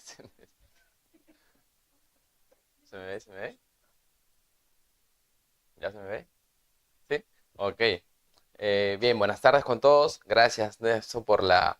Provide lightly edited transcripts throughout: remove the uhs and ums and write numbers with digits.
¿Se me ve? ¿Se me ve? ¿Ya se me ve? ¿Sí? Ok. Bien, buenas tardes con todos. Gracias, Nelson, por la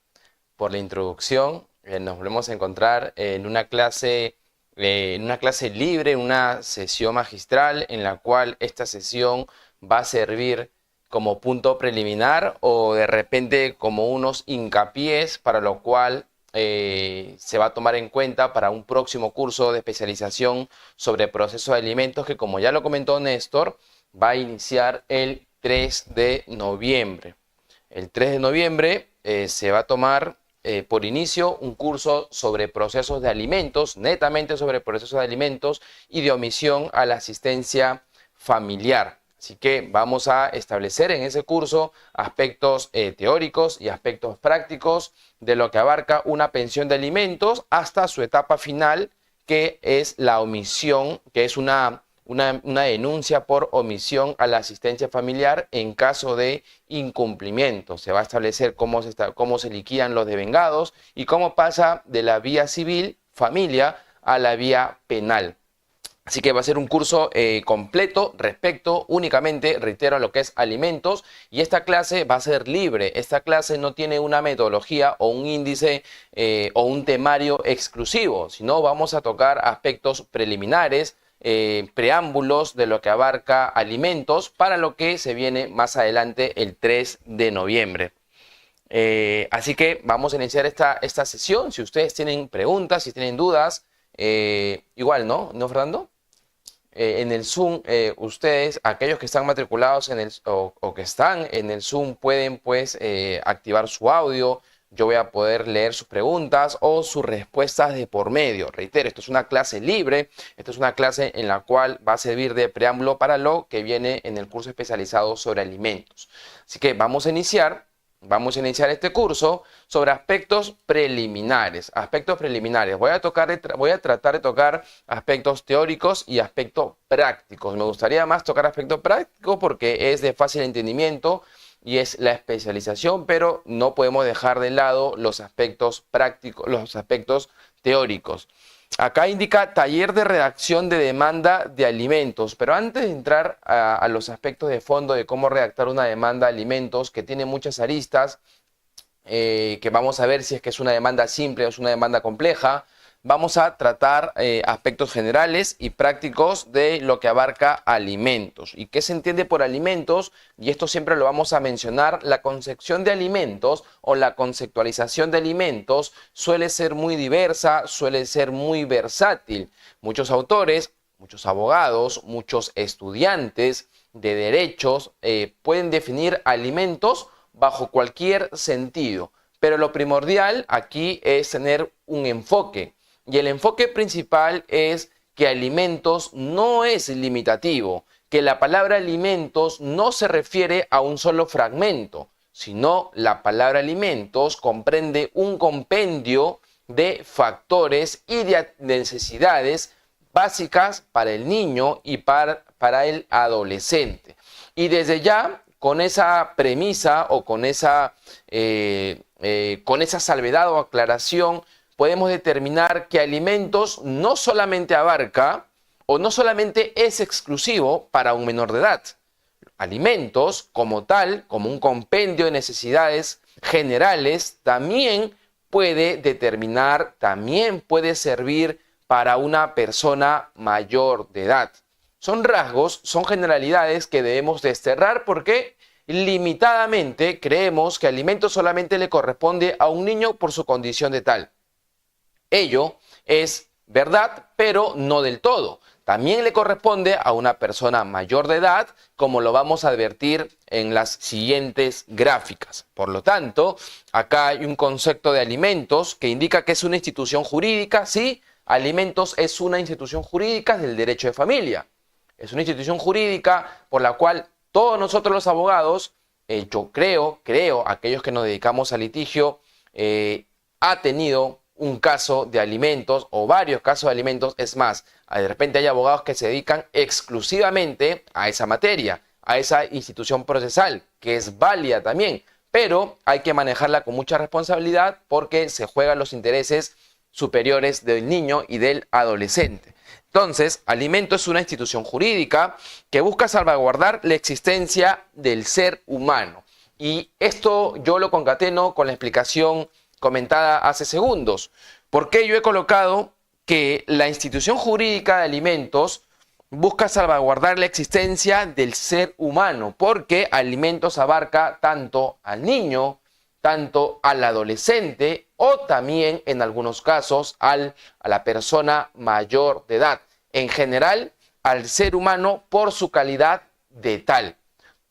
introducción. Nos volvemos a encontrar en una clase libre, en una sesión magistral, en la cual esta sesión va a servir como punto preliminar o de repente como unos hincapiés para lo cual se va a tomar en cuenta para un próximo curso de especialización sobre proceso de alimentos que, como ya lo comentó Néstor, va a iniciar el 3 de noviembre. El 3 de noviembre se va a tomar por inicio un curso sobre procesos de alimentos, netamente sobre procesos de alimentos y de omisión a la asistencia familiar. Así que vamos a establecer en ese curso aspectos teóricos y aspectos prácticos de lo que abarca una pensión de alimentos hasta su etapa final, que es la omisión, que es una denuncia por omisión a la asistencia familiar en caso de incumplimiento. Se va a establecer cómo se liquidan los devengados y cómo pasa de la vía civil, familia, a la vía penal. Así que va a ser un curso completo respecto únicamente, reitero, a lo que es alimentos, y esta clase va a ser libre. Esta clase no tiene una metodología o un índice o un temario exclusivo, sino vamos a tocar aspectos preliminares, preámbulos de lo que abarca alimentos para lo que se viene más adelante el 3 de noviembre. Así que vamos a iniciar esta sesión. Si ustedes tienen preguntas, si tienen dudas, igual, ¿no? ¿No, Fernando? En el Zoom, ustedes, aquellos que están matriculados o que están en el Zoom, pueden pues activar su audio. Yo voy a poder leer sus preguntas o sus respuestas de por medio. Reitero, esto es una clase libre, esto es una clase en la cual va a servir de preámbulo para lo que viene en el curso especializado sobre alimentos. Así que vamos a iniciar. Vamos a iniciar este curso sobre aspectos preliminares. Aspectos preliminares. Voy a tratar de tocar aspectos teóricos y aspectos prácticos. Me gustaría más tocar aspectos prácticos porque es de fácil entendimiento y es la especialización, pero no podemos dejar de lado los aspectos prácticos, los aspectos teóricos. Acá indica taller de redacción de demanda de alimentos, pero antes de entrar a los aspectos de fondo de cómo redactar una demanda de alimentos, que tiene muchas aristas, que vamos a ver si es que es una demanda simple o es una demanda compleja, vamos a tratar aspectos generales y prácticos de lo que abarca alimentos. ¿Y qué se entiende por alimentos? Y esto siempre lo vamos a mencionar. La concepción de alimentos o la conceptualización de alimentos suele ser muy diversa, suele ser muy versátil. Muchos autores, muchos abogados, muchos estudiantes de derechos pueden definir alimentos bajo cualquier sentido. Pero lo primordial aquí es tener un enfoque. Y el enfoque principal es que alimentos no es limitativo, que la palabra alimentos no se refiere a un solo fragmento, sino la palabra alimentos comprende un compendio de factores y de necesidades básicas para el niño y para el adolescente. Y desde ya, con esa premisa o con esa salvedad o aclaración, podemos determinar que alimentos no solamente abarca o no solamente es exclusivo para un menor de edad. Alimentos como tal, como un compendio de necesidades generales, también puede determinar, también puede servir para una persona mayor de edad. Son rasgos, son generalidades que debemos desterrar porque limitadamente creemos que alimento solamente le corresponde a un niño por su condición de tal. Ello es verdad, pero no del todo. También le corresponde a una persona mayor de edad, como lo vamos a advertir en las siguientes gráficas. Por lo tanto, acá hay un concepto de alimentos que indica que es una institución jurídica. Sí, alimentos es una institución jurídica del derecho de familia. Es una institución jurídica por la cual todos nosotros los abogados, yo creo, aquellos que nos dedicamos al litigio, ha tenido un caso de alimentos o varios casos de alimentos. Es más, de repente hay abogados que se dedican exclusivamente a esa materia, a esa institución procesal, que es válida también, pero hay que manejarla con mucha responsabilidad porque se juegan los intereses superiores del niño y del adolescente. Entonces, Alimento es una institución jurídica que busca salvaguardar la existencia del ser humano. Y esto yo lo concateno con la explicación comentada hace segundos. ¿Por qué yo he colocado que la institución jurídica de alimentos busca salvaguardar la existencia del ser humano? Porque alimentos abarca tanto al niño, tanto al adolescente o también en algunos casos a la persona mayor de edad. En general, al ser humano por su calidad de tal.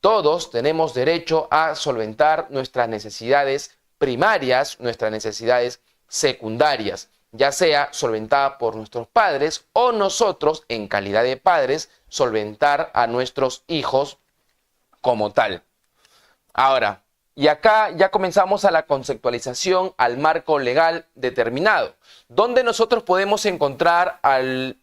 Todos tenemos derecho a solventar nuestras necesidades primarias, nuestras necesidades secundarias, ya sea solventada por nuestros padres o nosotros, en calidad de padres, solventar a nuestros hijos como tal. Ahora, y acá ya comenzamos a la conceptualización al marco legal determinado, donde nosotros podemos encontrar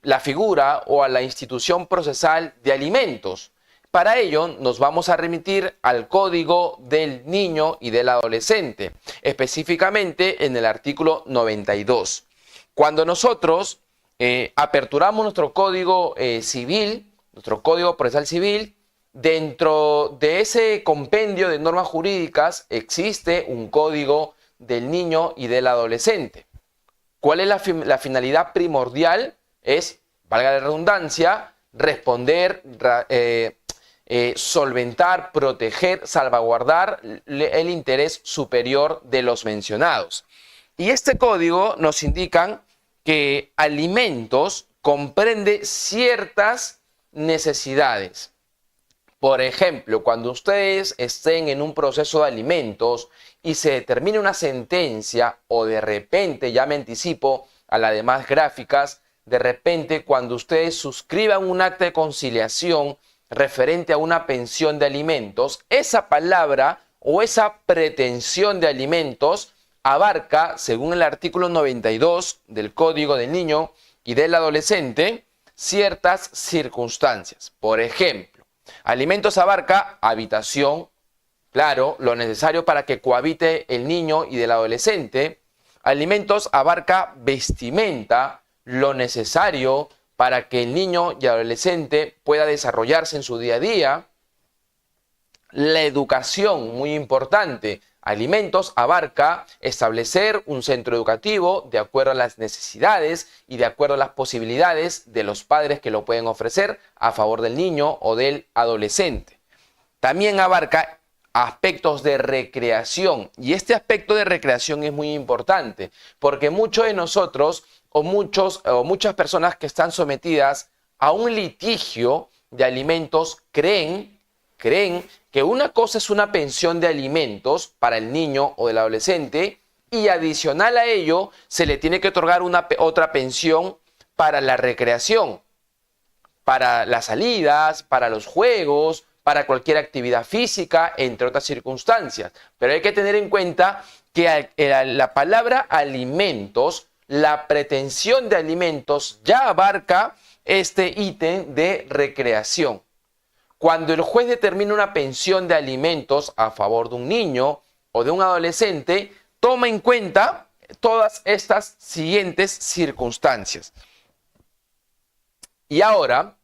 la figura o a la institución procesal de alimentos. Para ello nos vamos a remitir al Código del Niño y del Adolescente, específicamente en el artículo 92. Cuando nosotros aperturamos nuestro Código Civil, nuestro Código Procesal Civil, dentro de ese compendio de normas jurídicas existe un Código del Niño y del Adolescente. ¿Cuál es la finalidad primordial? Es, valga la redundancia, responder, solventar, proteger, salvaguardar el interés superior de los mencionados. Y este código nos indica que alimentos comprende ciertas necesidades. Por ejemplo, cuando ustedes estén en un proceso de alimentos y se determine una sentencia o de repente, ya me anticipo a las demás gráficas, de repente cuando ustedes suscriban un acta de conciliación referente a una pensión de alimentos, esa palabra o esa pretensión de alimentos abarca, según el artículo 92 del Código del Niño y del Adolescente, ciertas circunstancias. Por ejemplo, alimentos abarca habitación, claro, lo necesario para que cohabite el niño y del adolescente. Alimentos abarca vestimenta, lo necesario para que el niño y adolescente pueda desarrollarse en su día a día. La educación, muy importante. Alimentos abarca establecer un centro educativo de acuerdo a las necesidades y de acuerdo a las posibilidades de los padres que lo pueden ofrecer a favor del niño o del adolescente. También abarca aspectos de recreación, y este aspecto de recreación es muy importante porque muchos de nosotros o muchas personas que están sometidas a un litigio de alimentos creen que una cosa es una pensión de alimentos para el niño o el adolescente y adicional a ello se le tiene que otorgar otra pensión para la recreación, para las salidas, para los juegos, para cualquier actividad física, entre otras circunstancias. Pero hay que tener en cuenta que la palabra alimentos, la pretensión de alimentos ya abarca este ítem de recreación. Cuando el juez determina una pensión de alimentos a favor de un niño o de un adolescente, toma en cuenta todas estas siguientes circunstancias. Y ahora,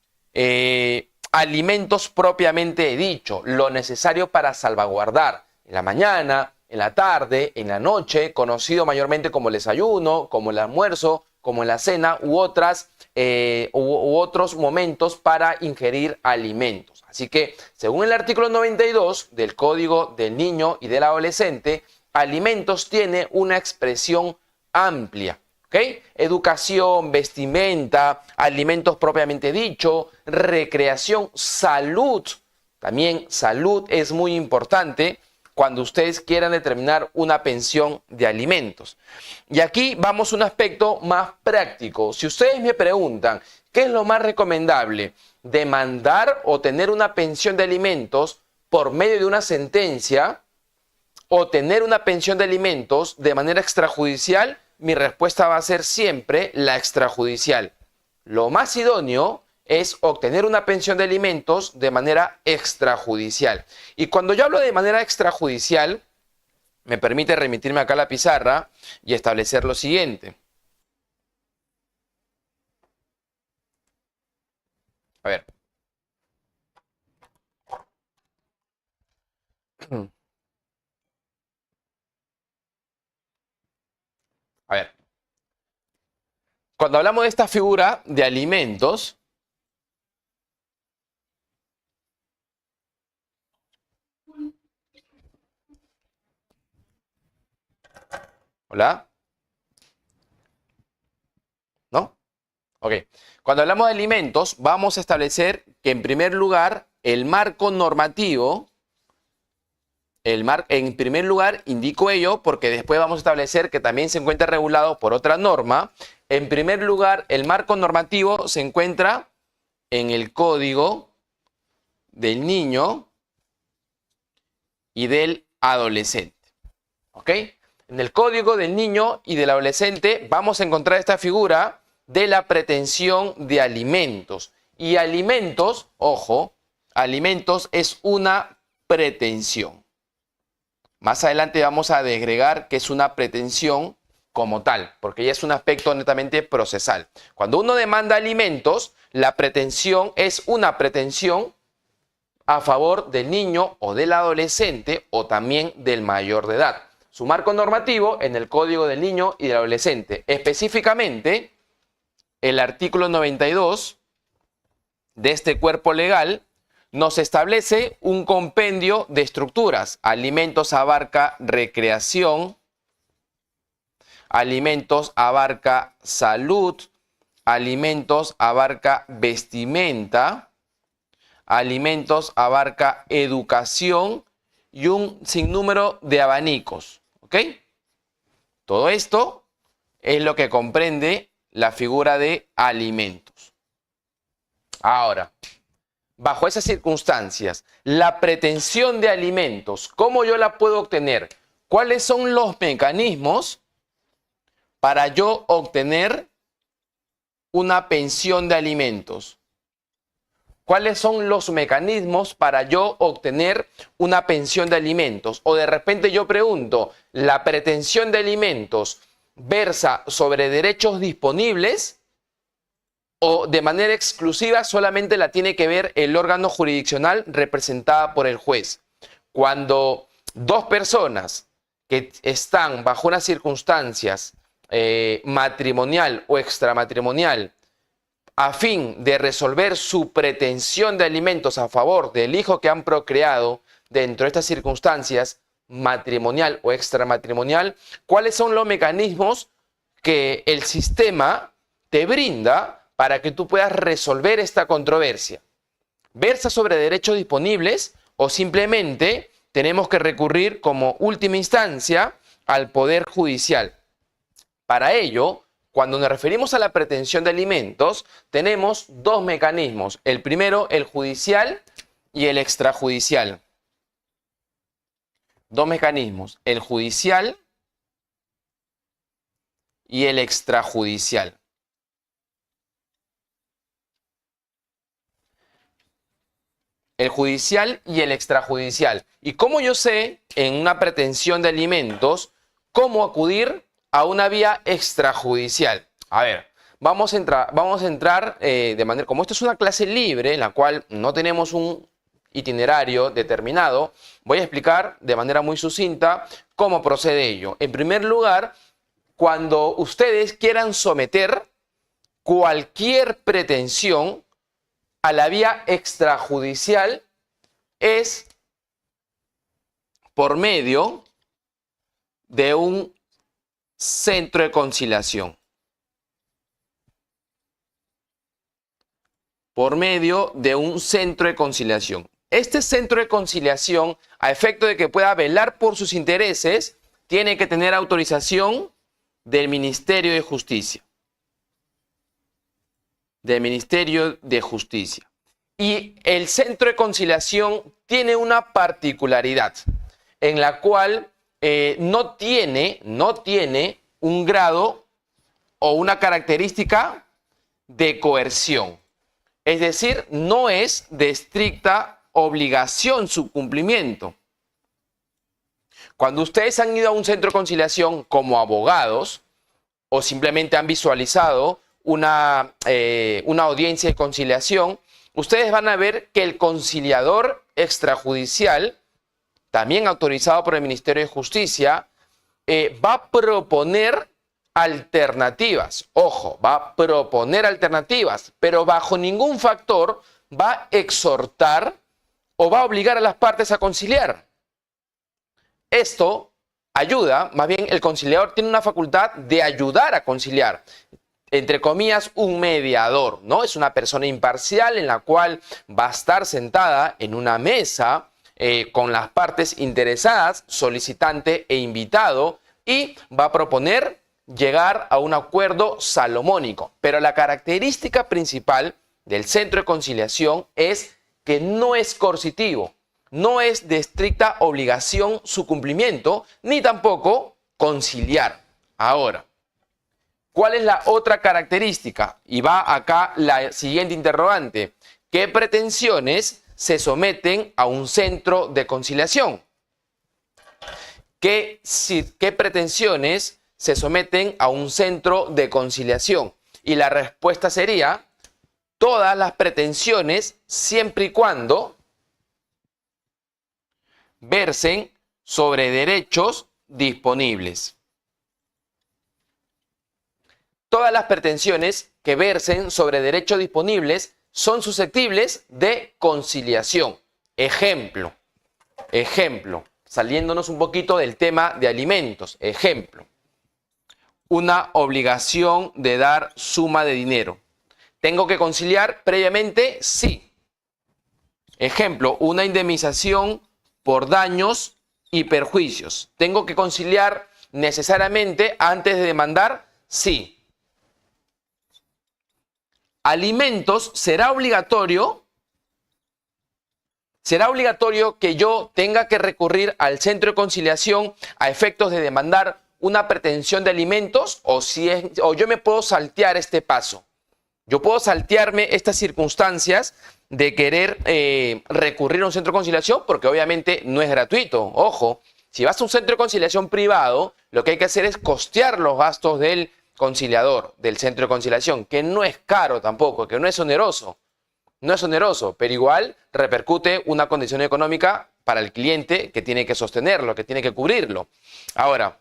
alimentos propiamente dicho, lo necesario para salvaguardar en la mañana, en la tarde, en la noche, conocido mayormente como el desayuno, como el almuerzo, como en la cena u otros momentos para ingerir alimentos. Así que, según el artículo 92 del Código del Niño y del Adolescente, alimentos tiene una expresión amplia. ¿Okay? Educación, vestimenta, alimentos propiamente dicho, recreación, salud. También salud es muy importante cuando ustedes quieran determinar una pensión de alimentos. Y aquí vamos a un aspecto más práctico. Si ustedes me preguntan, ¿qué es lo más recomendable? ¿Demandar o tener una pensión de alimentos por medio de una sentencia o tener una pensión de alimentos de manera extrajudicial? Mi respuesta va a ser siempre la extrajudicial. Lo más idóneo es obtener una pensión de alimentos de manera extrajudicial. Y cuando yo hablo de manera extrajudicial, me permite remitirme acá a la pizarra y establecer lo siguiente. A ver. A ver. Cuando hablamos de esta figura de alimentos, ¿hola? ¿No? Ok. Cuando hablamos de alimentos, vamos a establecer que en primer lugar el marco normativo, en primer lugar indico ello porque después vamos a establecer que también se encuentra regulado por otra norma. En primer lugar, el marco normativo se encuentra en el Código del Niño y del Adolescente. ¿Ok? En el Código del Niño y del Adolescente vamos a encontrar esta figura de la pretensión de alimentos. Y alimentos, ojo, alimentos es una pretensión. Más adelante vamos a desagregar que es una pretensión como tal, porque ya es un aspecto netamente procesal. Cuando uno demanda alimentos, la pretensión es una pretensión a favor del niño o del adolescente o también del mayor de edad. Su marco normativo en el Código del Niño y del Adolescente. Específicamente, el artículo 92 de este cuerpo legal nos establece un compendio de estructuras. Alimentos abarca recreación, alimentos abarca salud, alimentos abarca vestimenta, alimentos abarca educación y un sinnúmero de abanicos. ¿Ok? Todo esto es lo que comprende la figura de alimentos. Ahora, bajo esas circunstancias, la pretensión de alimentos, ¿cómo yo la puedo obtener? ¿Cuáles son los mecanismos para yo obtener una pensión de alimentos? ¿Cuáles son los mecanismos para yo obtener una pensión de alimentos? O de repente yo pregunto, ¿la pretensión de alimentos versa sobre derechos disponibles o de manera exclusiva solamente la tiene que ver el órgano jurisdiccional representada por el juez? Cuando dos personas que están bajo unas circunstancias matrimonial o extramatrimonial a fin de resolver su pretensión de alimentos a favor del hijo que han procreado dentro de estas circunstancias matrimonial o extramatrimonial, ¿cuáles son los mecanismos que el sistema te brinda para que tú puedas resolver esta controversia? ¿Versa sobre derechos disponibles o simplemente tenemos que recurrir como última instancia al Poder Judicial? Para ello, cuando nos referimos a la pretensión de alimentos, tenemos dos mecanismos. El primero, el judicial y el extrajudicial. Dos mecanismos, el judicial y el extrajudicial. El judicial y el extrajudicial. ¿Y cómo yo sé en una pretensión de alimentos cómo acudir a una vía extrajudicial? A ver, vamos a entrar de manera, como esto es una clase libre en la cual no tenemos un itinerario determinado, voy a explicar de manera muy sucinta cómo procede ello. En primer lugar, cuando ustedes quieran someter cualquier pretensión a la vía extrajudicial, es por medio de un centro de conciliación. Por medio de un centro de conciliación. Este centro de conciliación, a efecto de que pueda velar por sus intereses, tiene que tener autorización del Ministerio de Justicia. Del Ministerio de Justicia. Y el centro de conciliación tiene una particularidad en la cual no tiene un grado o una característica de coerción. Es decir, no es de estricta obligación su cumplimiento. Cuando ustedes han ido a un centro de conciliación como abogados o simplemente han visualizado una audiencia de conciliación, ustedes van a ver que el conciliador extrajudicial, también autorizado por el Ministerio de Justicia, va a proponer alternativas. Ojo, va a proponer alternativas, pero bajo ningún factor va a exhortar o va a obligar a las partes a conciliar. Esto ayuda, más bien el conciliador tiene una facultad de ayudar a conciliar. Entre comillas, un mediador, ¿no? Es una persona imparcial en la cual va a estar sentada en una mesa con las partes interesadas, solicitante e invitado, y va a proponer llegar a un acuerdo salomónico. Pero la característica principal del centro de conciliación es que no es coercitivo, no es de estricta obligación su cumplimiento, ni tampoco conciliar. Ahora, ¿cuál es la otra característica? Y va acá la siguiente interrogante. ¿Qué pretensiones se someten a un centro de conciliación? ¿Qué pretensiones se someten a un centro de conciliación? Y la respuesta sería todas las pretensiones siempre y cuando versen sobre derechos disponibles. Todas las pretensiones que versen sobre derechos disponibles son susceptibles de conciliación. Ejemplo, saliéndonos un poquito del tema de alimentos. Ejemplo, una obligación de dar suma de dinero. ¿Tengo que conciliar previamente? Sí. Ejemplo, una indemnización por daños y perjuicios. ¿Tengo que conciliar necesariamente antes de demandar? Sí. Alimentos, ¿será obligatorio que yo tenga que recurrir al centro de conciliación a efectos de demandar una pretensión de alimentos? ¿O yo me puedo saltear este paso? Yo puedo saltearme estas circunstancias de querer recurrir a un centro de conciliación, porque obviamente no es gratuito. Ojo, si vas a un centro de conciliación privado, lo que hay que hacer es costear los gastos del conciliador, del centro de conciliación, que no es caro tampoco, que no es oneroso. No es oneroso, pero igual repercute una condición económica para el cliente que tiene que sostenerlo, que tiene que cubrirlo. Ahora,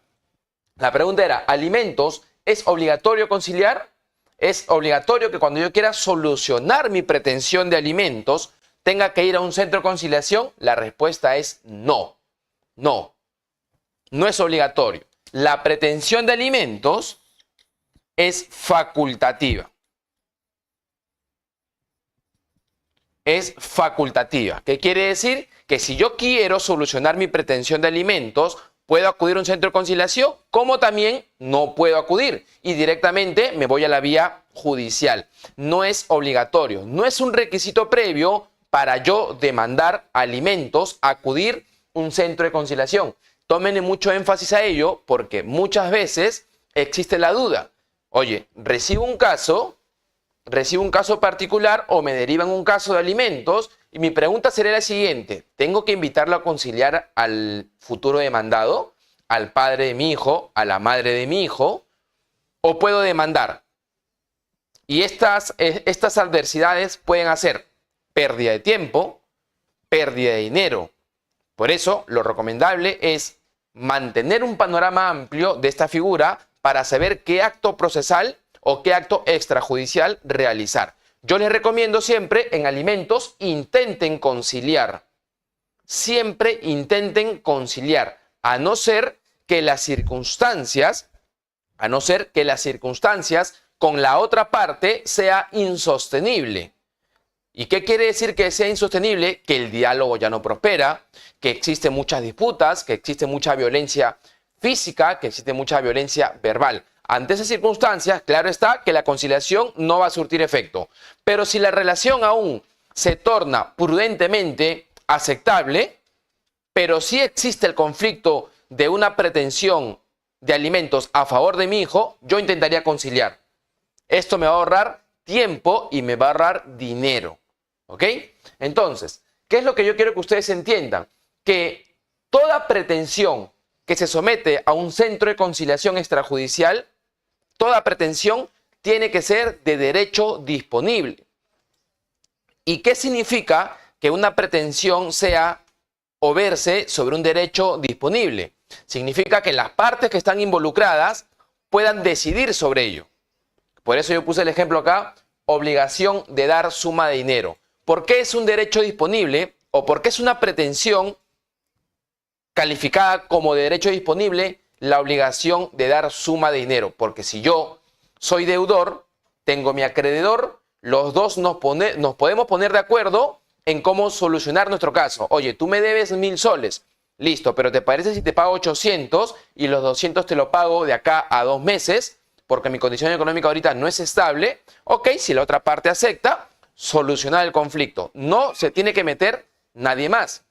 la pregunta era, ¿alimentos es obligatorio conciliar? ¿Es obligatorio que cuando yo quiera solucionar mi pretensión de alimentos tenga que ir a un centro de conciliación? La respuesta es no. No. No es obligatorio. La pretensión de alimentos es facultativa. Es facultativa. ¿Qué quiere decir? Que si yo quiero solucionar mi pretensión de alimentos, puedo acudir a un centro de conciliación, como también no puedo acudir y directamente me voy a la vía judicial. No es obligatorio, no es un requisito previo para yo demandar alimentos, acudir a un centro de conciliación. Tomen mucho énfasis a ello porque muchas veces existe la duda. Oye, recibo un caso particular o me derivan un caso de alimentos y mi pregunta sería la siguiente. ¿Tengo que invitarlo a conciliar al futuro demandado, al padre de mi hijo, a la madre de mi hijo? ¿O puedo demandar? Y estas adversidades pueden hacer pérdida de tiempo, pérdida de dinero. Por eso, lo recomendable es mantener un panorama amplio de esta figura para saber qué acto procesal o qué acto extrajudicial realizar. Yo les recomiendo siempre en alimentos intenten conciliar. Siempre intenten conciliar, a no ser que las circunstancias con la otra parte sea insostenible. ¿Y qué quiere decir que sea insostenible? Que el diálogo ya no prospera, que existen muchas disputas, que existe mucha violencia física, que existe mucha violencia verbal. Ante esas circunstancias, claro está que la conciliación no va a surtir efecto. Pero si la relación aún se torna prudentemente aceptable, pero sí existe el conflicto de una pretensión de alimentos a favor de mi hijo, yo intentaría conciliar. Esto me va a ahorrar tiempo y me va a ahorrar dinero. ¿Ok? Entonces, ¿qué es lo que yo quiero que ustedes entiendan? Que toda pretensión que se somete a un centro de conciliación extrajudicial, toda pretensión tiene que ser de derecho disponible. ¿Y qué significa que una pretensión sea o verse sobre un derecho disponible? Significa que las partes que están involucradas puedan decidir sobre ello. Por eso yo puse el ejemplo acá, obligación de dar suma de dinero. ¿Por qué es un derecho disponible o por qué es una pretensión calificada como de derecho disponible la obligación de dar suma de dinero? Porque si yo soy deudor, tengo mi acreedor, los dos nos podemos poner de acuerdo en cómo solucionar nuestro caso. Oye, tú me debes 1000 soles. Listo, pero ¿te parece si te pago 800 y los 200 te lo pago de acá a 2 meses? Porque mi condición económica ahorita no es estable. Ok, si la otra parte acepta, solucionar el conflicto. No se tiene que meter nadie más.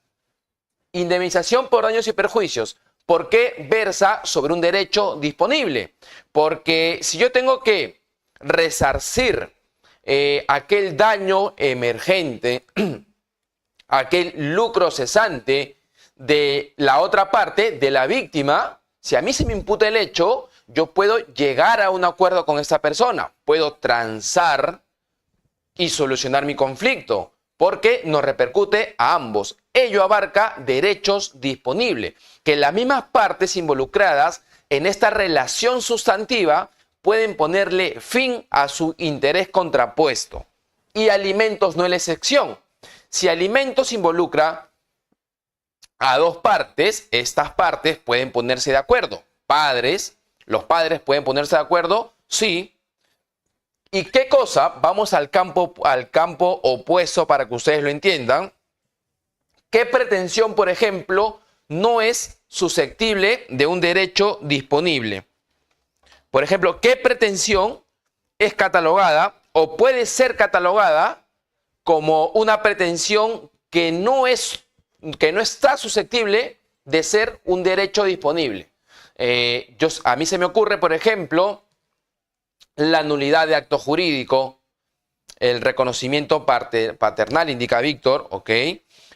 Indemnización por daños y perjuicios. ¿Por qué versa sobre un derecho disponible? Porque si yo tengo que resarcir aquel daño emergente, aquel lucro cesante de la otra parte, de la víctima, si a mí se me imputa el hecho, yo puedo llegar a un acuerdo con esta persona, puedo transar y solucionar mi conflicto, porque nos repercute a ambos. Ello abarca derechos disponibles, que las mismas partes involucradas en esta relación sustantiva pueden ponerle fin a su interés contrapuesto. Y alimentos no es la excepción. Si alimentos involucra a dos partes, estas partes pueden ponerse de acuerdo. Los padres pueden ponerse de acuerdo, sí. ¿Y qué cosa? Vamos al campo opuesto para que ustedes lo entiendan. ¿Qué pretensión, por ejemplo, no es susceptible de un derecho disponible? Por ejemplo, ¿qué pretensión es catalogada o puede ser catalogada como una pretensión que no está susceptible de ser un derecho disponible? A mí se me ocurre, por ejemplo, la nulidad de acto jurídico, el reconocimiento paternal, indica Víctor, ¿ok?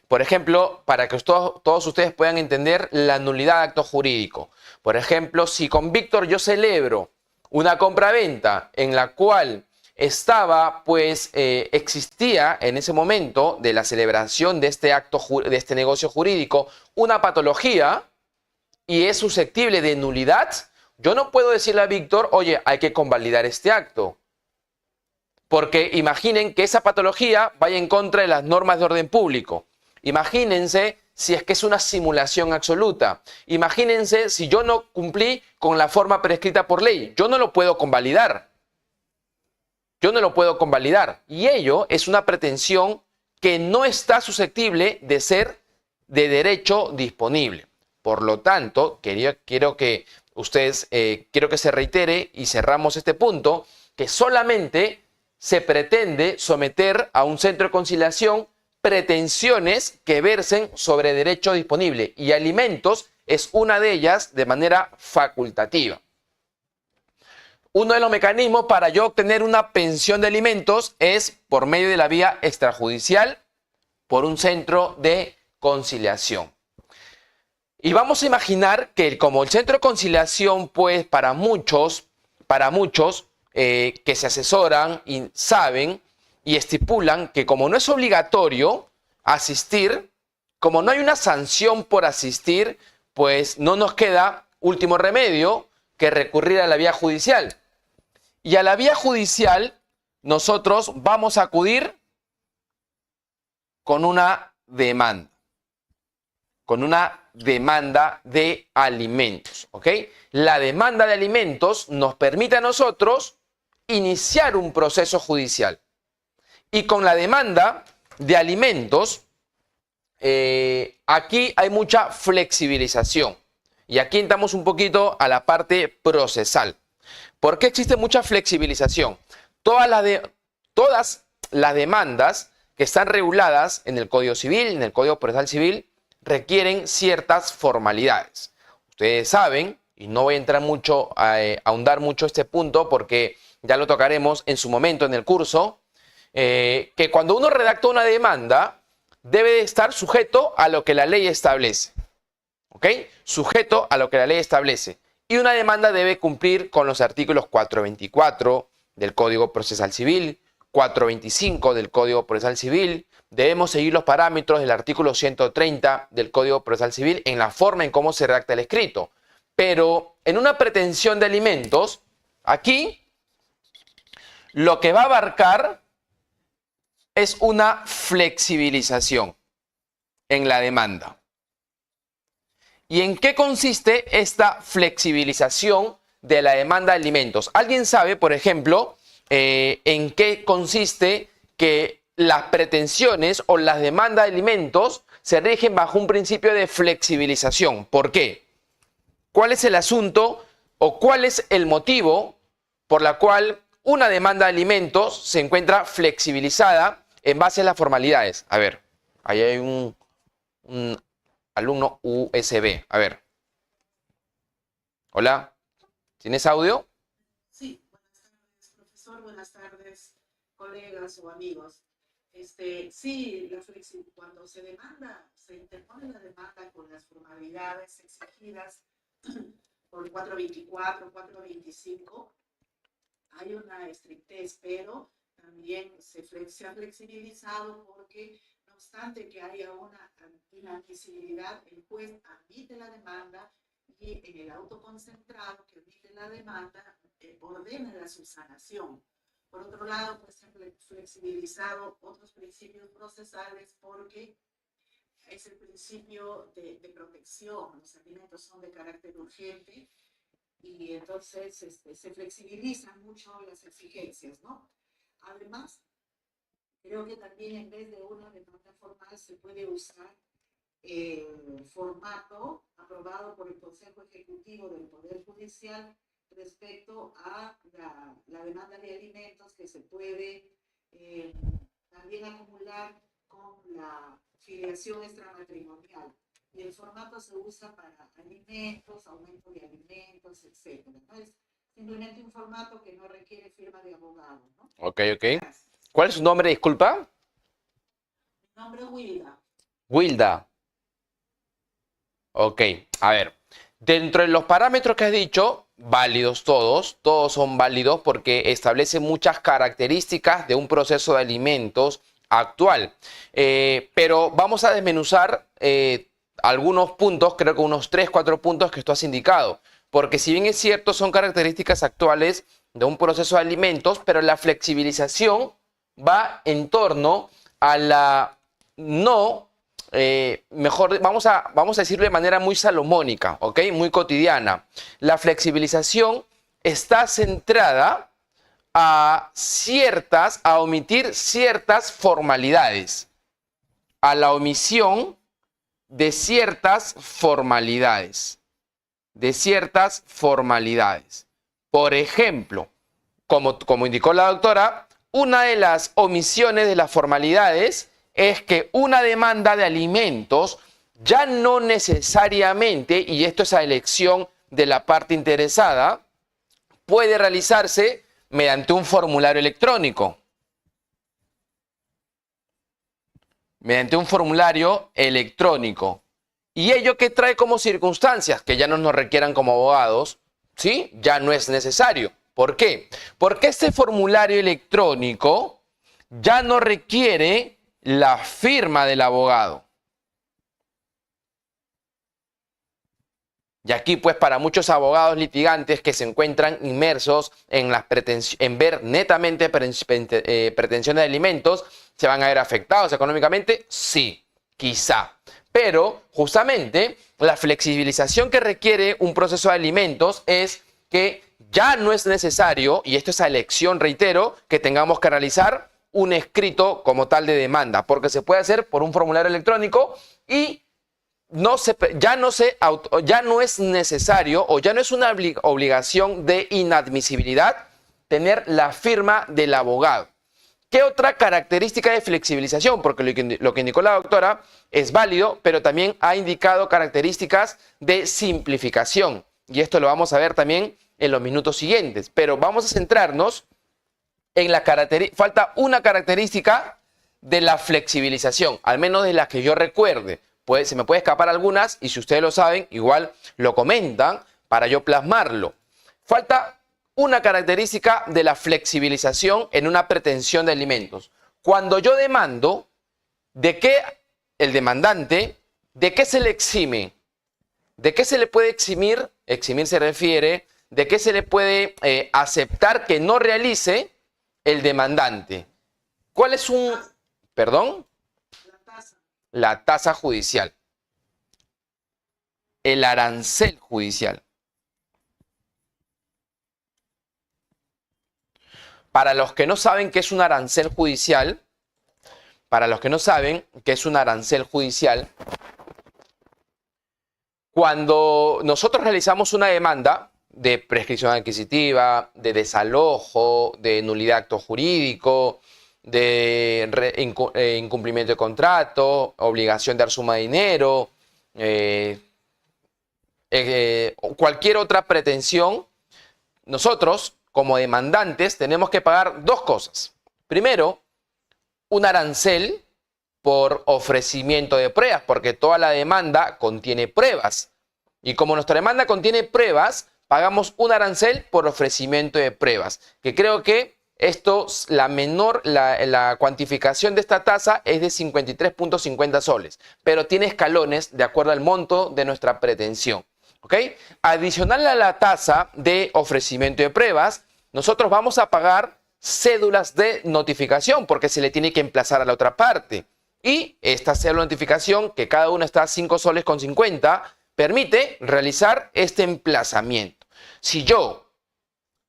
Por ejemplo, para que todos ustedes puedan entender la nulidad de acto jurídico. Por ejemplo, si con Víctor yo celebro una compraventa en la cual existía en ese momento de la celebración de este negocio jurídico una patología y es susceptible de nulidad, yo no puedo decirle a Víctor, oye, hay que convalidar este acto. Porque imaginen que esa patología vaya en contra de las normas de orden público. Imagínense si es que es una simulación absoluta. Imagínense si yo no cumplí con la forma prescrita por ley. Yo no lo puedo convalidar. Yo no lo puedo convalidar. Y ello es una pretensión que no está susceptible de ser de derecho disponible. Por lo tanto, quiero que se reitere y cerramos este punto, que solamente se pretende someter a un centro de conciliación pretensiones que versen sobre derecho disponible y alimentos es una de ellas de manera facultativa. Uno de los mecanismos para yo obtener una pensión de alimentos es por medio de la vía extrajudicial por un centro de conciliación. Y vamos a imaginar que como el centro de conciliación, pues para muchos que se asesoran y saben y estipulan que como no es obligatorio asistir, como no hay una sanción por asistir, pues no nos queda último remedio que recurrir a la vía judicial. Y a la vía judicial nosotros vamos a acudir con una demanda. Con una demanda de alimentos, ¿ok? La demanda de alimentos nos permite a nosotros iniciar un proceso judicial. Y con la demanda de alimentos, aquí hay mucha flexibilización. Y aquí entramos un poquito a la parte procesal. ¿Por qué existe mucha flexibilización? Todas las demandas que están reguladas en el Código Civil, en el Código Procesal Civil, requieren ciertas formalidades. Ustedes saben, y no voy a entrar mucho, a ahondar mucho este punto porque ya lo tocaremos en su momento en el curso, que cuando uno redacta una demanda debe de estar sujeto a lo que la ley establece. ¿Ok? Sujeto a lo que la ley establece. Y una demanda debe cumplir con los artículos 424 del Código Procesal Civil, 425 del Código Procesal Civil. Debemos seguir los parámetros del artículo 130 del Código Procesal Civil en la forma en cómo se redacta el escrito. Pero en una pretensión de alimentos, aquí lo que va a abarcar es una flexibilización en la demanda. ¿Y en qué consiste esta flexibilización de la demanda de alimentos? ¿Alguien sabe, por ejemplo, en qué consiste que las pretensiones o las demandas de alimentos se rigen bajo un principio de flexibilización? ¿Por qué? ¿Cuál es el asunto o cuál es el motivo por la cual una demanda de alimentos se encuentra flexibilizada en base a las formalidades? A ver, ahí hay un alumno USB. A ver. Hola. ¿Tienes audio? Sí, buenas tardes, profesor, buenas tardes, colegas o amigos. Sí, cuando se demanda, se interpone la demanda con las formalidades exigidas por el 424, 425, hay una estrictez, pero también se ha flexibilizado porque, no obstante que haya una inadmisibilidad, el juez admite la demanda y en el auto concentrado que admite la demanda ordena la subsanación. Por otro lado, pues se han flexibilizado otros principios procesales porque es el principio de protección. Los alimentos son de carácter urgente y entonces se flexibilizan mucho las exigencias, ¿no? Además, creo que también en vez de una demanda formal se puede usar el formato aprobado por el Consejo Ejecutivo del Poder Judicial respecto a la demanda de alimentos que se puede también acumular con la filiación extramatrimonial. Y el formato se usa para alimentos, aumento de alimentos, etc. ¿No? Es simplemente un formato que no requiere firma de abogado, ¿no? Ok. Gracias. ¿Cuál es su nombre, disculpa? Mi nombre es Wilda. Wilda. Ok, a ver. Dentro de los parámetros que has dicho, válidos todos son válidos porque establecen muchas características de un proceso de alimentos actual. Pero vamos a desmenuzar algunos puntos, creo que unos 3, 4 puntos que tú has indicado. Porque si bien es cierto, son características actuales de un proceso de alimentos, pero la flexibilización va en torno a la vamos a decirlo de manera muy salomónica, ¿ok? Muy cotidiana. La flexibilización está centrada a omitir ciertas formalidades, a la omisión de ciertas formalidades, Por ejemplo, como indicó la doctora, una de las omisiones de las formalidades es que una demanda de alimentos ya no necesariamente, y esto es a elección de la parte interesada, puede realizarse mediante un formulario electrónico. ¿Y ello qué trae como circunstancias? Que ya no nos requieran como abogados, ¿sí? Ya no es necesario. ¿Por qué? Porque este formulario electrónico ya no requiere la firma del abogado. Y aquí, pues, para muchos abogados litigantes que se encuentran inmersos en ver netamente pretensiones de alimentos, ¿se van a ver afectados económicamente? Sí, quizá. Pero, justamente, la flexibilización que requiere un proceso de alimentos es que ya no es necesario, y esto es a elección, reitero, que tengamos que realizar un escrito como tal de demanda, porque se puede hacer por un formulario electrónico y ya no es necesario o ya no es una obligación de inadmisibilidad tener la firma del abogado. ¿Qué otra característica de flexibilización? Porque lo que indicó la doctora es válido, pero también ha indicado características de simplificación. Y esto lo vamos a ver también en los minutos siguientes. Pero vamos a centrarnos en falta una característica de la flexibilización, al menos de las que yo recuerde. Se me puede escapar algunas y si ustedes lo saben, igual lo comentan para yo plasmarlo. Falta una característica de la flexibilización en una pretensión de alimentos. Cuando yo demando, ¿de qué el demandante, de qué se le exime? ¿De qué se le puede eximir? Eximir se refiere, ¿de qué se le puede aceptar que no realice el demandante? ¿Cuál es un... perdón? La tasa judicial. El arancel judicial. Para los que no saben qué es un arancel judicial, cuando nosotros realizamos una demanda de prescripción adquisitiva, de desalojo, de nulidad de acto jurídico, de incumplimiento de contrato, obligación de dar suma de dinero, cualquier otra pretensión, nosotros, como demandantes, tenemos que pagar dos cosas. Primero, un arancel por ofrecimiento de pruebas, porque toda la demanda contiene pruebas. Y como nuestra demanda contiene pruebas, pagamos un arancel por ofrecimiento de pruebas. Que creo que esto, la cuantificación de esta tasa es de 53.50 soles, pero tiene escalones de acuerdo al monto de nuestra pretensión. ¿Ok? Adicional a la tasa de ofrecimiento de pruebas, nosotros vamos a pagar cédulas de notificación porque se le tiene que emplazar a la otra parte. Y esta cédula de notificación, que cada una está a 5 soles con 50, permite realizar este emplazamiento. Si yo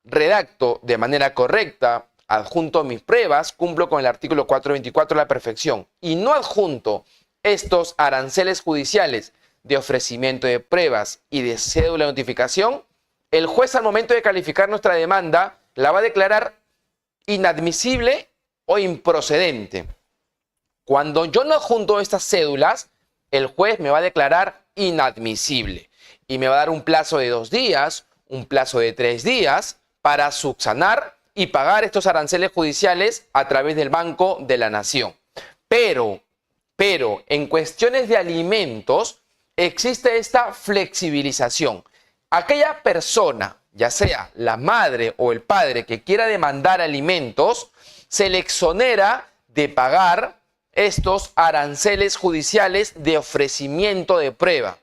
redacto de manera correcta, adjunto mis pruebas, cumplo con el artículo 424 a la perfección y no adjunto estos aranceles judiciales de ofrecimiento de pruebas y de cédula de notificación, el juez al momento de calificar nuestra demanda la va a declarar inadmisible o improcedente. Cuando yo no adjunto estas cédulas, el juez me va a declarar inadmisible y me va a dar un plazo de 2 días, un plazo de 3 días para subsanar y pagar estos aranceles judiciales a través del Banco de la Nación. Pero en cuestiones de alimentos existe esta flexibilización. Aquella persona, ya sea la madre o el padre que quiera demandar alimentos, se le exonera de pagar estos aranceles judiciales de ofrecimiento de prueba.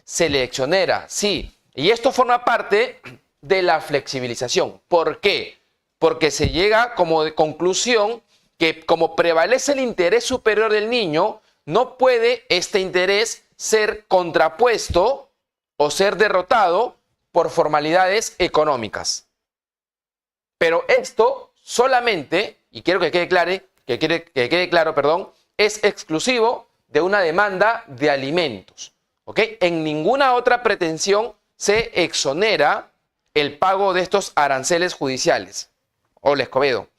Se le exonera, sí. Y esto forma parte de la flexibilización. ¿Por qué? Porque se llega como de conclusión que como prevalece el interés superior del niño, no puede este interés ser contrapuesto o ser derrotado por formalidades económicas. Pero esto solamente, y quiero que quede claro, es exclusivo de una demanda de alimentos. ¿Ok? En ninguna otra pretensión se exonera el pago de estos aranceles judiciales. Hola, Escobedo.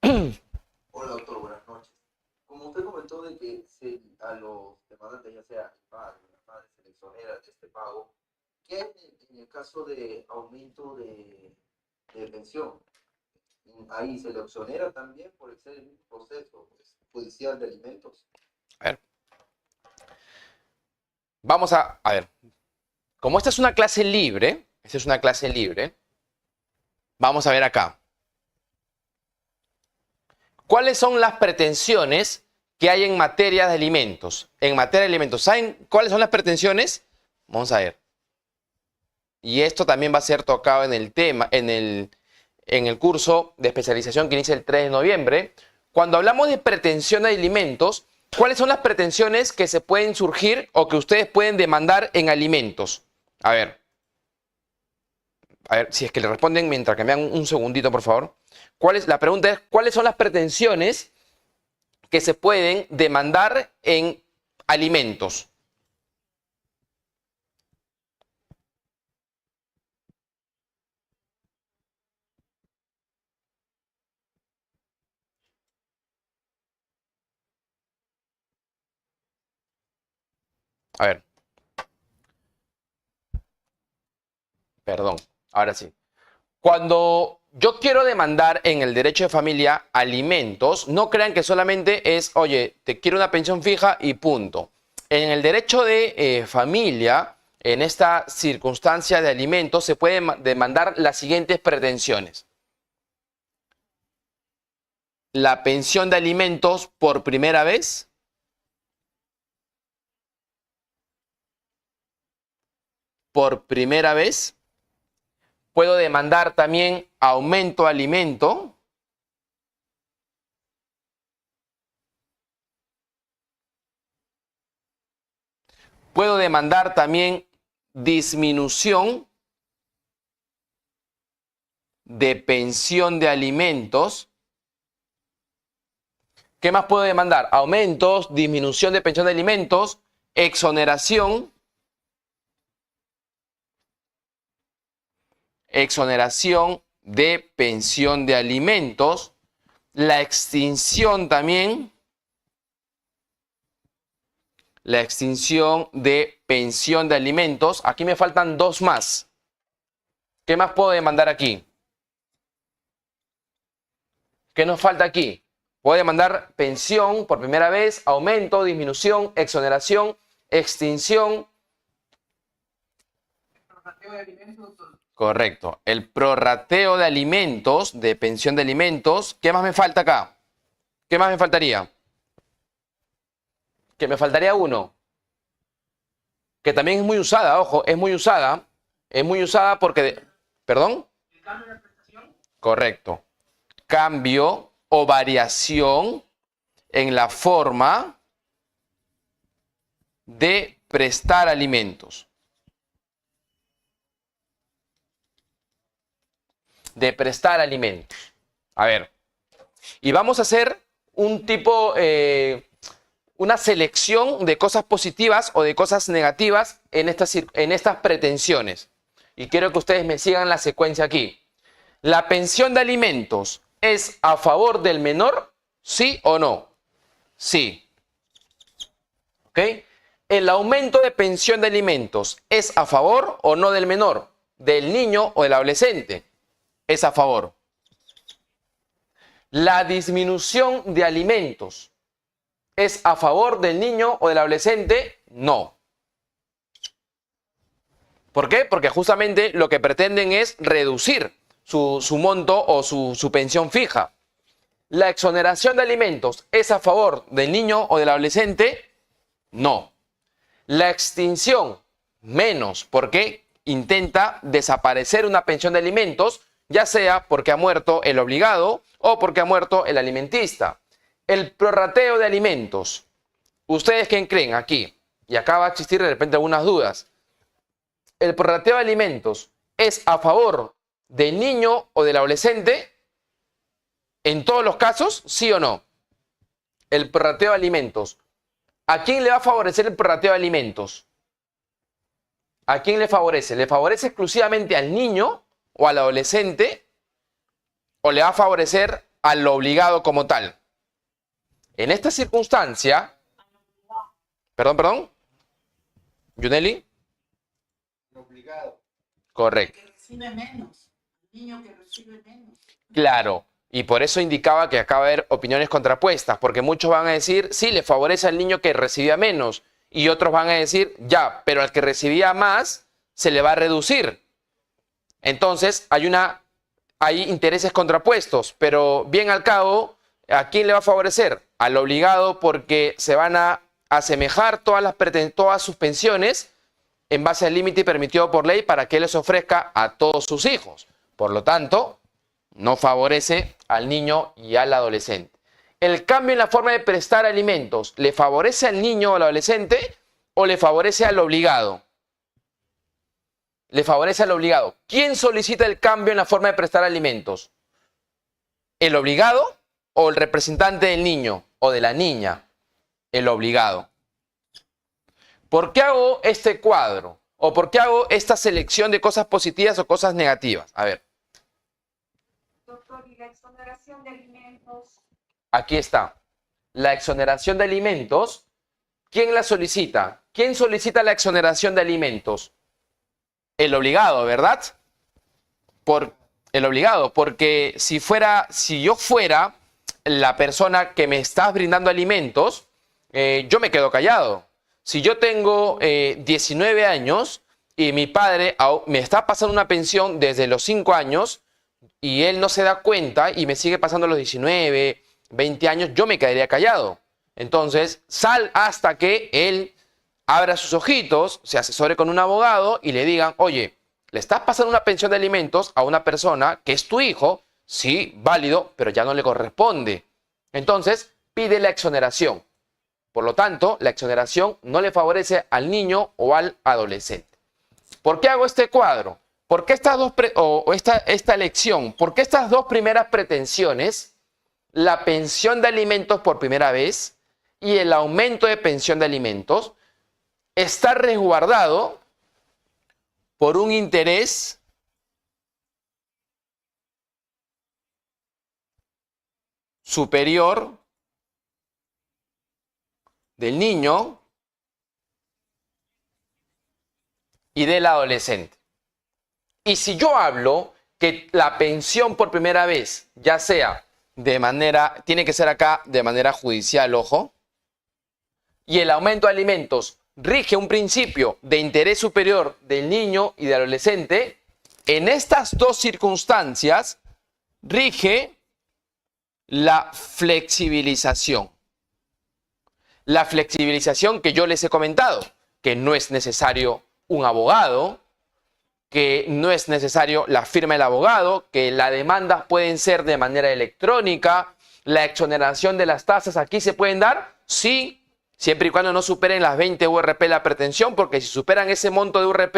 Hola, doctor, buenas noches. Como usted comentó de que a los demandantes, ya sea el padre o la madre, se les exonera de este pago, ¿qué en el caso de aumento de pensión? Ahí se le exonera también por el ser el mismo proceso judicial de alimentos. A ver. Vamos a ver. Como esta es una clase libre, vamos a ver acá. ¿Cuáles son las pretensiones que hay en materia de alimentos? En materia de alimentos, ¿saben cuáles son las pretensiones? Vamos a ver. Y esto también va a ser tocado en el tema, en el curso de especialización que inicia el 3 de noviembre. Cuando hablamos de pretensión de alimentos, ¿cuáles son las pretensiones que se pueden surgir o que ustedes pueden demandar en alimentos? A ver, si es que le responden mientras que me dan un segundito, por favor. La pregunta es, ¿cuáles son las pretensiones que se pueden demandar en alimentos? A ver. Perdón, ahora sí. Cuando yo quiero demandar en el derecho de familia alimentos, no crean que solamente es, oye, te quiero una pensión fija y punto. En el derecho de familia, En esta circunstancia de alimentos se pueden demandar las siguientes pretensiones. La pensión de alimentos por primera vez. Por primera vez. Puedo demandar también aumento de alimento. Puedo demandar también disminución de pensión de alimentos. ¿Qué más puedo demandar? Aumentos, disminución de pensión de alimentos, exoneración. Exoneración de pensión de alimentos, la extinción también, la extinción de pensión de alimentos. Aquí me faltan dos más. ¿Qué más puedo demandar aquí? ¿Qué nos falta aquí? Puedo demandar pensión por primera vez, aumento, disminución, exoneración, extinción. Correcto. El prorrateo de alimentos, de pensión de alimentos. ¿Qué más me falta acá? ¿Qué más me faltaría? Que me faltaría uno. Que también es muy usada, ojo, es muy usada. Es muy usada porque... ¿Perdón? ¿El cambio de prestación? Correcto. Cambio o variación en la forma de prestar alimentos. De prestar alimentos. A ver, y vamos a hacer un tipo, una selección de cosas positivas o de cosas negativas en estas pretensiones. Y quiero que ustedes me sigan la secuencia aquí. ¿La pensión de alimentos es a favor del menor? ¿Sí o no? Sí. ¿Ok? ¿El aumento de pensión de alimentos es a favor o no del menor? ¿Del niño o del adolescente? Es a favor. La disminución de alimentos es a favor del niño o del adolescente. No. ¿Por qué? Porque justamente lo que pretenden es reducir su monto o su pensión fija. La exoneración de alimentos es a favor del niño o del adolescente. No. La extinción menos, porque intenta desaparecer una pensión de alimentos, ya sea porque ha muerto el obligado o porque ha muerto el alimentista. El prorrateo de alimentos. ¿Ustedes quién creen aquí? Y acá va a existir de repente algunas dudas. ¿El prorrateo de alimentos es a favor del niño o del adolescente? En todos los casos, ¿sí o no? El prorrateo de alimentos. ¿A quién le va a favorecer el prorrateo de alimentos? ¿A quién le favorece? ¿Le favorece exclusivamente al niño o al adolescente, o le va a favorecer al obligado como tal? En esta circunstancia, perdón, Yuneli. Obligado. Correcto. Que recibe menos. El niño que recibe menos. Claro, y por eso indicaba que acaba de haber opiniones contrapuestas, porque muchos van a decir, sí, le favorece al niño que recibía menos, y otros van a decir, ya, pero al que recibía más, se le va a reducir. Entonces, hay intereses contrapuestos, pero bien al cabo, ¿a quién le va a favorecer? Al obligado, porque se van a asemejar todas sus pensiones en base al límite permitido por ley para que les ofrezca a todos sus hijos. Por lo tanto, no favorece al niño y al adolescente. ¿El cambio en la forma de prestar alimentos le favorece al niño o al adolescente o le favorece al obligado? Le favorece al obligado. ¿Quién solicita el cambio en la forma de prestar alimentos? ¿El obligado o el representante del niño o de la niña? El obligado. ¿Por qué hago este cuadro? ¿O por qué hago esta selección de cosas positivas o cosas negativas? A ver. Doctor, ¿y la exoneración de alimentos? Aquí está. La exoneración de alimentos. ¿Quién la solicita? ¿Quién solicita la exoneración de alimentos? El obligado, ¿verdad? Por el obligado, porque si yo fuera la persona que me está brindando alimentos, yo me quedo callado. Si yo tengo 19 años y mi padre me está pasando una pensión desde los 5 años y él no se da cuenta y me sigue pasando los 19, 20 años, yo me quedaría callado. Entonces, sal hasta que él abra sus ojitos, se asesore con un abogado y le digan, oye, le estás pasando una pensión de alimentos a una persona que es tu hijo, sí, válido, pero ya no le corresponde. Entonces, pide la exoneración. Por lo tanto, la exoneración no le favorece al niño o al adolescente. ¿Por qué hago este cuadro? ¿Por qué esta elección? ¿Por qué estas dos primeras pretensiones, la pensión de alimentos por primera vez y el aumento de pensión de alimentos, está resguardado por un interés superior del niño y del adolescente? Y si yo hablo que la pensión por primera vez, ya sea tiene que ser acá de manera judicial, ojo, y el aumento de alimentos rige un principio de interés superior del niño y del adolescente, en estas dos circunstancias rige la flexibilización. La flexibilización que yo les he comentado, que no es necesario un abogado, que no es necesario la firma del abogado, que las demandas pueden ser de manera electrónica, la exoneración de las tasas aquí se pueden dar, sí, siempre y cuando no superen las 20 URP la pretensión, porque si superan ese monto de URP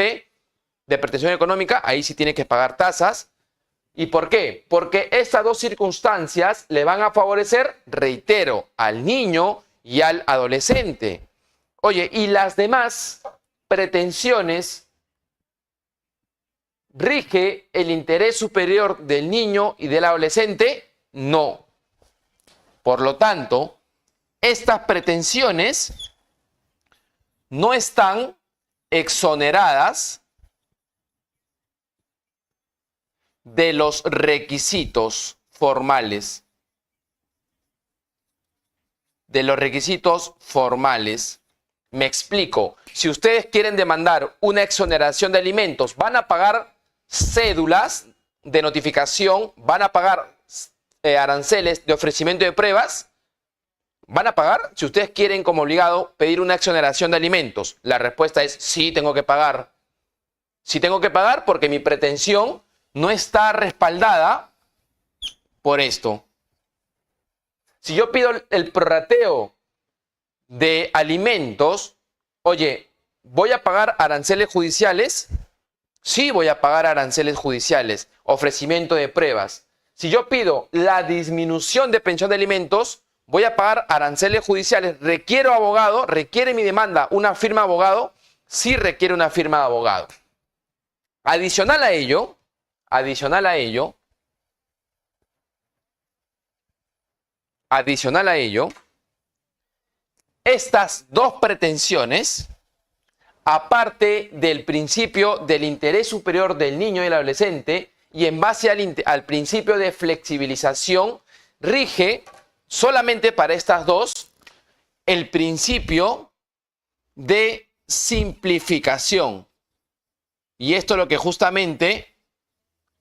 de pretensión económica, ahí sí tiene que pagar tasas. ¿Y por qué? Porque estas dos circunstancias le van a favorecer, reitero, al niño y al adolescente. Oye, y las demás pretensiones rige el interés superior del niño y del adolescente, no. Por lo tanto, estas pretensiones no están exoneradas de los requisitos formales. De los requisitos formales. Me explico. Si ustedes quieren demandar una exoneración de alimentos, van a pagar cédulas de notificación, van a pagar aranceles de ofrecimiento de pruebas, van a pagar. Si ustedes quieren como obligado pedir una exoneración de alimentos, la respuesta es sí, tengo que pagar. Sí tengo que pagar porque mi pretensión no está respaldada por esto. Si yo pido el prorrateo de alimentos, oye, ¿voy a pagar aranceles judiciales? Sí, voy a pagar aranceles judiciales, ofrecimiento de pruebas. Si yo pido la disminución de pensión de alimentos, voy a pagar aranceles judiciales. ¿Requiero abogado? ¿Requiere mi demanda una firma de abogado? Sí requiere una firma de abogado. Adicional a ello, estas dos pretensiones, aparte del principio del interés superior del niño y el adolescente, y en base al principio de flexibilización, rige solamente para estas dos el principio de simplificación. Y esto es lo que justamente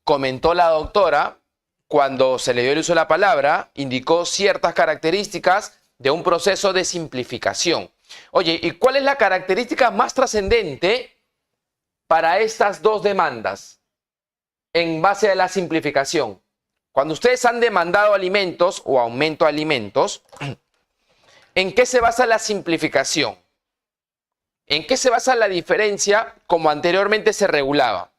comentó la doctora cuando se le dio el uso de la palabra, indicó ciertas características de un proceso de simplificación. Oye, ¿y cuál es la característica más trascendente para estas dos demandas en base a la simplificación? Cuando ustedes han demandado alimentos o aumento de alimentos, ¿en qué se basa la simplificación? ¿En qué se basa la diferencia como anteriormente se regulaba?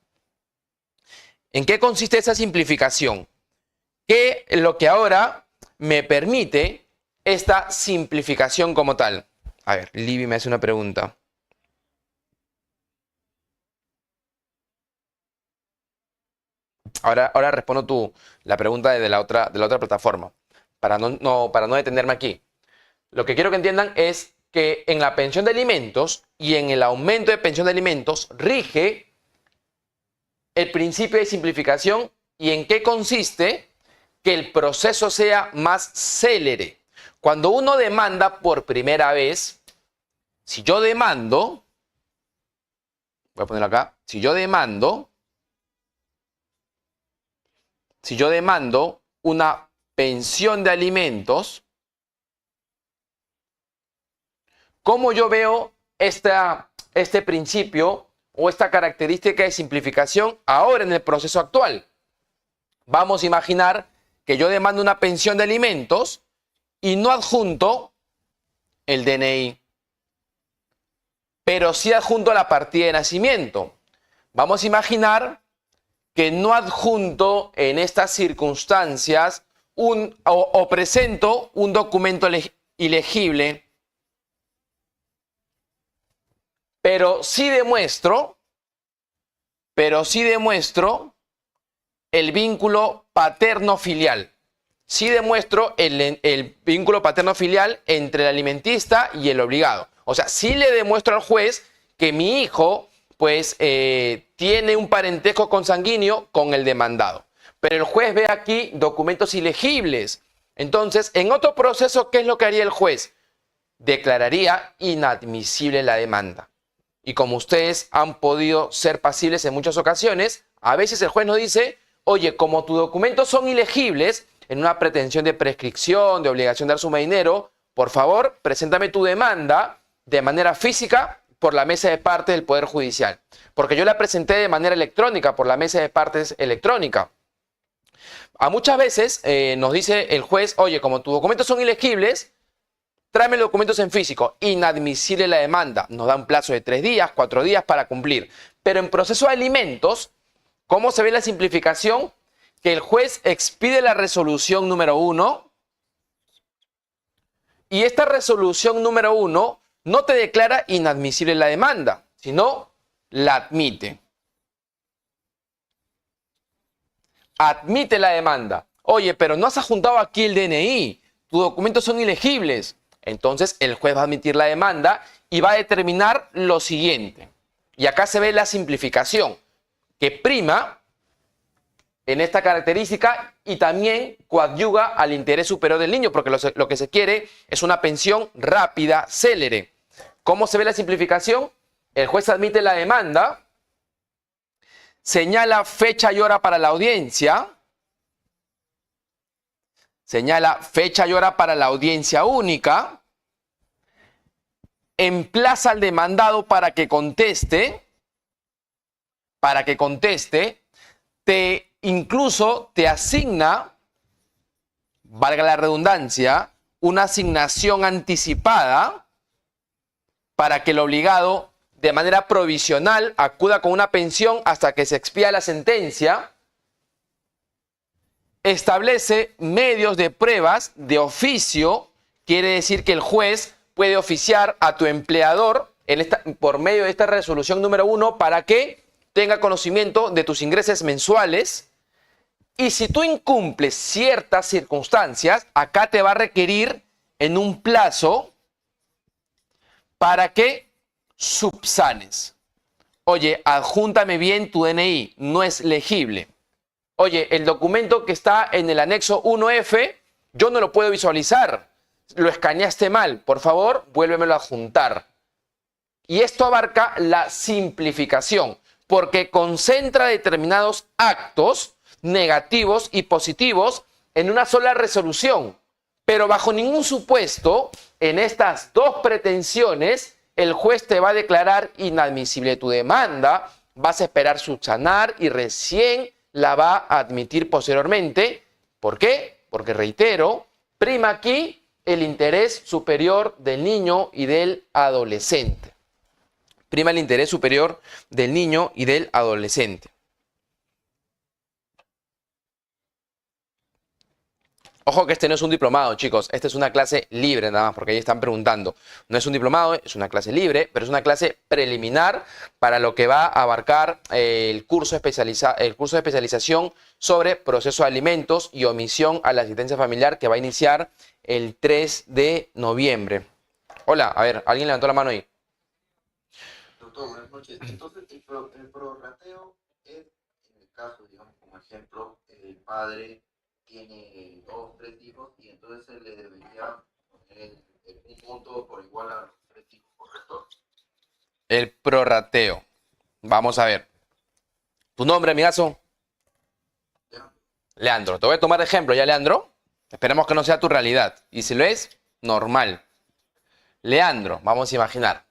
¿En qué consiste esa simplificación? ¿Qué es lo que ahora me permite esta simplificación como tal? A ver, Libby me hace una pregunta. Ahora respondo la pregunta de la otra plataforma, para no detenerme aquí. Lo que quiero que entiendan es que en la pensión de alimentos y en el aumento de pensión de alimentos rige el principio de simplificación. ¿Y en qué consiste? Que el proceso sea más célere. Cuando uno demanda por primera vez, si yo demando voy a ponerlo acá, si yo demando una pensión de alimentos, ¿cómo yo veo este principio o esta característica de simplificación ahora en el proceso actual? Vamos a imaginar que yo demando una pensión de alimentos y no adjunto el DNI, pero sí adjunto la partida de nacimiento. Vamos a imaginar que no adjunto en estas circunstancias o presento un documento ilegible, pero sí demuestro el vínculo paterno-filial. Sí demuestro el vínculo paterno-filial entre el alimentista y el obligado. O sea, sí le demuestro al juez que mi hijo, pues, tiene un parentesco consanguíneo con el demandado. Pero el juez ve aquí documentos ilegibles. Entonces, en otro proceso, ¿qué es lo que haría el juez? Declararía inadmisible la demanda. Y como ustedes han podido ser pasibles en muchas ocasiones, a veces el juez nos dice, oye, como tus documentos son ilegibles, en una pretensión de prescripción, de obligación de dar suma de dinero, por favor, preséntame tu demanda de manera física por la mesa de partes del Poder Judicial. Porque yo la presenté de manera electrónica, por la mesa de partes electrónica. A muchas veces nos dice el juez, oye, como tus documentos son ilegibles, tráeme los documentos en físico. Inadmisible la demanda. Nos da un plazo de 3 días, 4 días para cumplir. Pero en proceso de alimentos, ¿cómo se ve la simplificación? Que el juez expide la resolución número 1 y esta resolución número 1 no te declara inadmisible la demanda, sino la admite. Admite la demanda. Oye, pero no has adjuntado aquí el DNI, tus documentos son ilegibles. Entonces el juez va a admitir la demanda y va a determinar lo siguiente. Y acá se ve la simplificación, que prima en esta característica y también coadyuga al interés superior del niño, porque lo que se quiere es una pensión rápida, célere. ¿Cómo se ve la simplificación? El juez admite la demanda, señala fecha y hora para la audiencia, señala fecha y hora para la audiencia única, emplaza al demandado para que conteste, incluso te asigna, valga la redundancia, una asignación anticipada para que el obligado de manera provisional acuda con una pensión hasta que se expida la sentencia. Establece medios de pruebas de oficio, quiere decir que el juez puede oficiar a tu empleador por medio de esta resolución número 1 para que tenga conocimiento de tus ingresos mensuales. Y si tú incumples ciertas circunstancias, acá te va a requerir en un plazo para que subsanes. Oye, adjúntame bien tu DNI, no es legible. Oye, el documento que está en el anexo 1F, yo no lo puedo visualizar. Lo escaneaste mal, por favor, vuélvemelo a adjuntar. Y esto abarca la simplificación, porque concentra determinados actos negativos y positivos en una sola resolución. Pero bajo ningún supuesto, en estas dos pretensiones, el juez te va a declarar inadmisible tu demanda, vas a esperar subsanar y recién la va a admitir posteriormente. ¿Por qué? Porque, reitero, prima aquí el interés superior del niño y del adolescente. Prima el interés superior del niño y del adolescente. Ojo que este no es un diplomado, chicos. Esta es una clase libre nada más, porque ahí están preguntando. No es un diplomado, es una clase libre, pero es una clase preliminar para lo que va a abarcar el curso de especialización sobre proceso de alimentos y omisión a la asistencia familiar, que va a iniciar el 3 de noviembre. Hola, a ver, ¿alguien levantó la mano ahí? Doctor, buenas noches. Entonces, el prorrateo es, en el caso, digamos, como ejemplo, el padre tiene 2, 3 hijos y entonces se le debería poner un monto por igual a los 3 hijos, ¿correcto? El prorrateo. Vamos a ver. ¿Tu nombre, amigazo? Leandro. Te voy a tomar de ejemplo ya, Leandro. Esperemos que no sea tu realidad. Y si lo es, normal. Leandro, vamos a imaginar.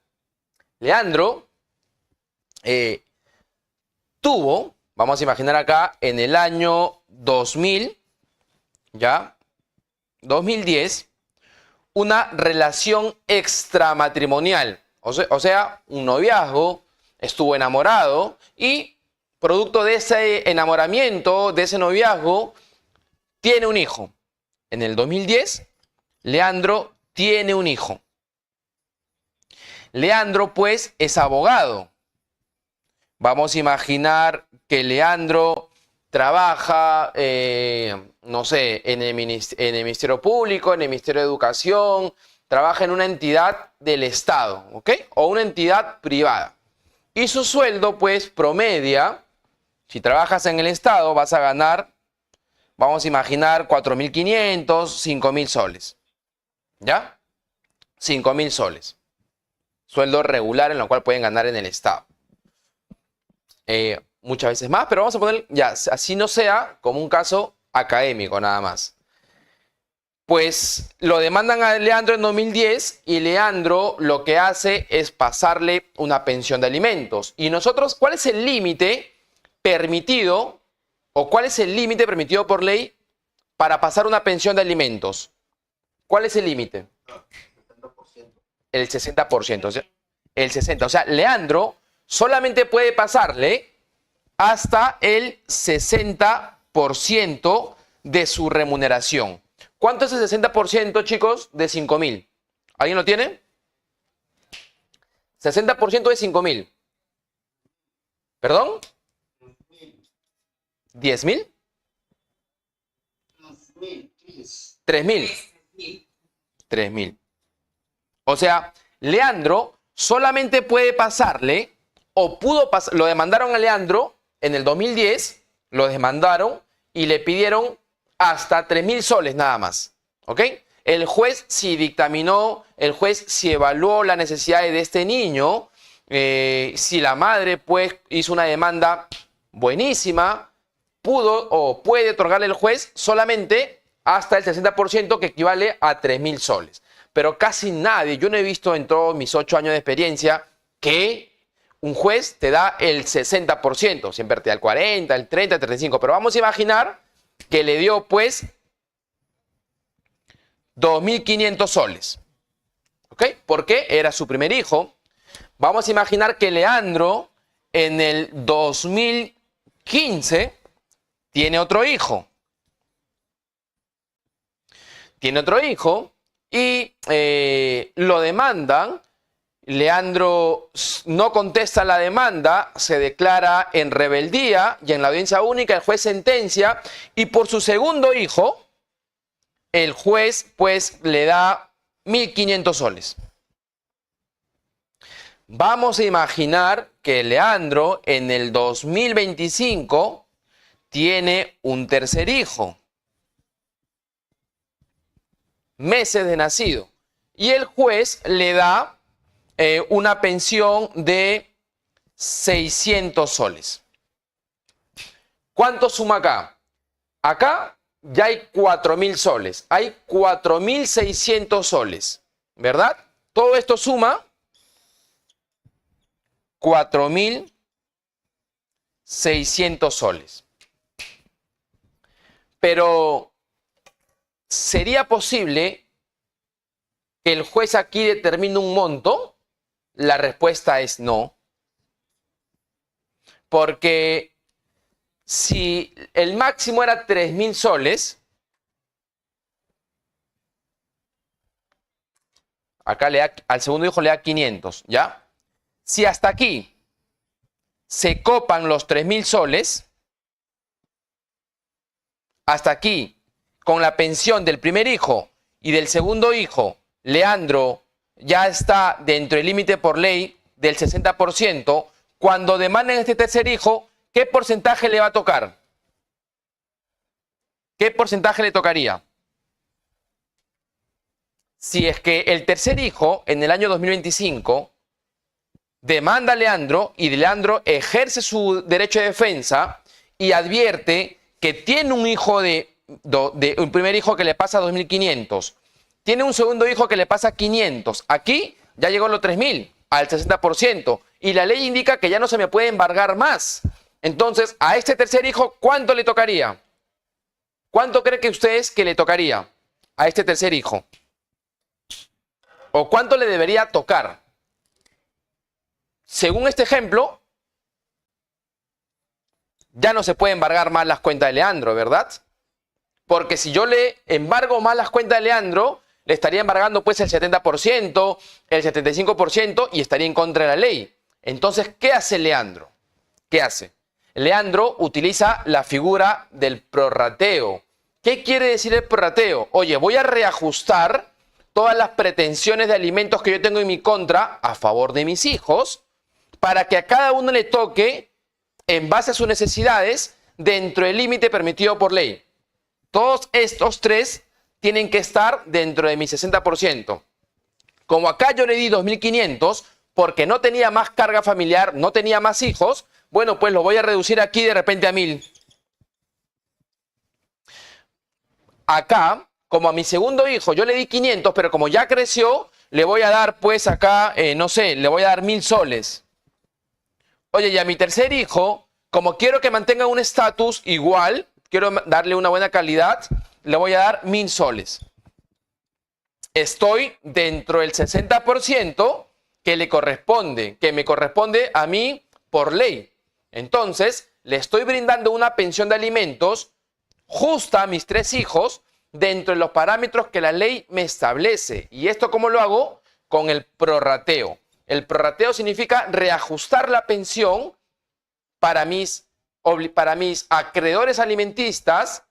Leandro tuvo, vamos a imaginar acá, en el año 2000, ¿ya? 2010, una relación extramatrimonial. O sea, un noviazgo, estuvo enamorado y producto de ese enamoramiento, de ese noviazgo, tiene un hijo. En el 2010, Leandro tiene un hijo. Leandro, pues, es abogado. Vamos a imaginar que Leandro trabaja, no sé, en el Ministerio Público, en el Ministerio de Educación, trabaja en una entidad del Estado, ¿ok? O una entidad privada. Y su sueldo, pues, promedia, si trabajas en el Estado, vas a ganar, vamos a imaginar, 4.500, 5.000 soles. ¿Ya? 5.000 soles. Sueldo regular en lo cual pueden ganar en el Estado. Muchas veces más, pero vamos a poner, ya, así no sea como un caso académico nada más. Pues lo demandan a Leandro en 2010 y Leandro lo que hace es pasarle una pensión de alimentos. Y nosotros, ¿cuál es el límite permitido o cuál es el límite permitido por ley para pasar una pensión de alimentos? ¿Cuál es el límite? 70%. El 60%. O sea, el 60%. O sea, Leandro solamente puede pasarle hasta el 60% de su remuneración. ¿Cuánto es el 60%, chicos, de 5.000? ¿Alguien lo tiene? 60% de 5.000. ¿Perdón? 10.000. 3.000. 3.000. O sea, Leandro solamente puede pasarle, o pudo pasar, lo demandaron a Leandro en el 2010, lo demandaron y le pidieron hasta 3.000 soles nada más. ¿Ok? El juez sí dictaminó, el juez sí evaluó las necesidades de este niño, si la madre pues hizo una demanda buenísima, pudo o puede otorgarle el juez solamente hasta el 60% que equivale a 3.000 soles. Pero casi nadie, yo no he visto en todos mis 8 años de experiencia que un juez te da el 60%, siempre te da el 40, el 30, el 35%, pero vamos a imaginar que le dio pues 2.500 soles. ¿Ok? Porque era su primer hijo. Vamos a imaginar que Leandro en el 2015 tiene otro hijo. Tiene otro hijo y lo demandan. Leandro no contesta la demanda, se declara en rebeldía y en la audiencia única el juez sentencia y por su segundo hijo el juez pues le da 1.500 soles. Vamos a imaginar que Leandro en el 2025 tiene un tercer hijo, meses de nacido, y el juez le da una pensión de 600 soles. ¿Cuánto suma acá? Acá ya hay 4.000 soles. Hay 4.600 soles, ¿verdad? Todo esto suma 4.600 soles. Pero, ¿sería posible que el juez aquí determine un monto? La respuesta es no. Porque si el máximo era 3.000 soles, acá le da, al segundo hijo le da 500, ¿ya? Si hasta aquí se copan los 3.000 soles, hasta aquí, con la pensión del primer hijo y del segundo hijo, Leandro ya está dentro del límite por ley del 60%, cuando demanden este tercer hijo, ¿qué porcentaje le va a tocar? ¿Qué porcentaje le tocaría? Si es que el tercer hijo en el año 2025 demanda a Leandro y Leandro ejerce su derecho de defensa y advierte que tiene un hijo un primer hijo que le pasa 2.500, tiene un segundo hijo que le pasa 500. Aquí ya llegó a los 3.000, al 60%, y la ley indica que ya no se me puede embargar más. Entonces, a este tercer hijo, ¿cuánto le tocaría? ¿Cuánto creen que ustedes que le tocaría a este tercer hijo? ¿O cuánto le debería tocar? Según este ejemplo, ya no se puede embargar más las cuentas de Leandro, ¿verdad? Porque si yo le embargo más las cuentas de Leandro, le estaría embargando pues el 70%, el 75% y estaría en contra de la ley. Entonces, ¿qué hace Leandro? ¿Qué hace? Leandro utiliza la figura del prorrateo. ¿Qué quiere decir el prorrateo? Oye, voy a reajustar todas las pretensiones de alimentos que yo tengo en mi contra a favor de mis hijos para que a cada uno le toque en base a sus necesidades dentro del límite permitido por ley. Todos estos tres tienen que estar dentro de mi 60%. Como acá yo le di 2.500 porque no tenía más carga familiar, no tenía más hijos, bueno, pues lo voy a reducir aquí de repente a 1.000. Acá, como a mi segundo hijo yo le di 500, pero como ya creció, le voy a dar pues acá, no sé, le voy a dar 1.000 soles. Oye, y a mi tercer hijo, como quiero que mantenga un estatus igual, quiero darle una buena calidad, le voy a dar 1.000 soles. Estoy dentro del 60% que le corresponde, que me corresponde a mí por ley. Entonces, le estoy brindando una pensión de alimentos justa a mis tres hijos dentro de los parámetros que la ley me establece. ¿Y esto cómo lo hago? Con el prorrateo. El prorrateo significa reajustar la pensión para mis acreedores alimentistas,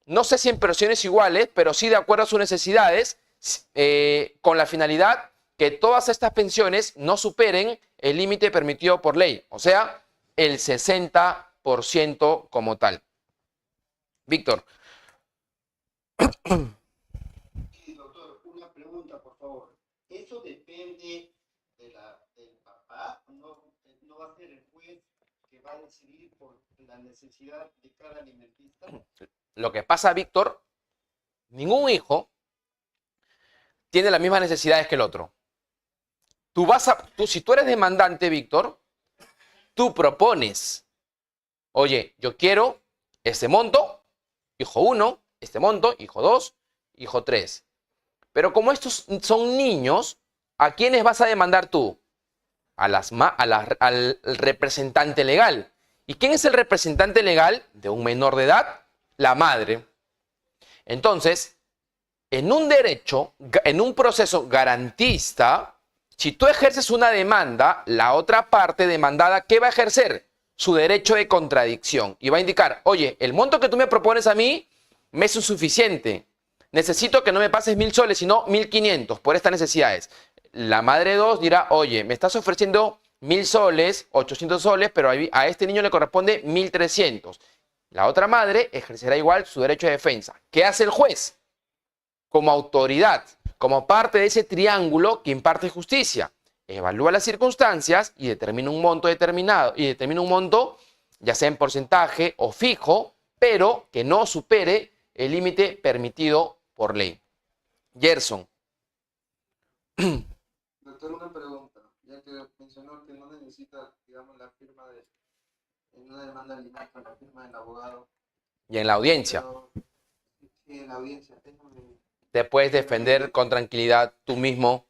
no sé si en pensiones iguales, pero sí de acuerdo a sus necesidades, con la finalidad que todas estas pensiones no superen el límite permitido por ley, o sea, el 60% como tal. Víctor. Sí, doctor, una pregunta, por favor. ¿Eso depende del papá? ¿No va a ser el juez que va a decidir por la necesidad de cada alimentista? Lo que pasa, Víctor, ningún hijo tiene las mismas necesidades que el otro. Si tú eres demandante, Víctor, tú propones, oye, yo quiero este monto, hijo 1, este monto, hijo 2, hijo 3. Pero como estos son niños, ¿a quiénes vas a demandar tú? Al representante legal. ¿Y quién es el representante legal de un menor de edad? La madre. Entonces, en un derecho, en un proceso garantista, si tú ejerces una demanda, la otra parte demandada, ¿qué va a ejercer? Su derecho de contradicción. Y va a indicar, oye, el monto que tú me propones a mí me es insuficiente. Necesito que no me pases 1.000 soles, sino 1.500 por estas necesidades. La madre 2 dirá, oye, me estás ofreciendo 1.000 soles, 800 soles, pero a este niño le corresponde 1.300. La otra madre ejercerá igual su derecho de defensa. ¿Qué hace el juez? Como autoridad, como parte de ese triángulo que imparte justicia, evalúa las circunstancias y determina un monto determinado, ya sea en porcentaje o fijo, pero que no supere el límite permitido por ley. Gerson. Doctor, una pregunta. Ya que mencionó que no necesita, digamos, la firma en una demanda de alimentos, la firma del abogado. Y en la audiencia. Pero, sí, en la audiencia. Te puedes defender con tranquilidad tú mismo.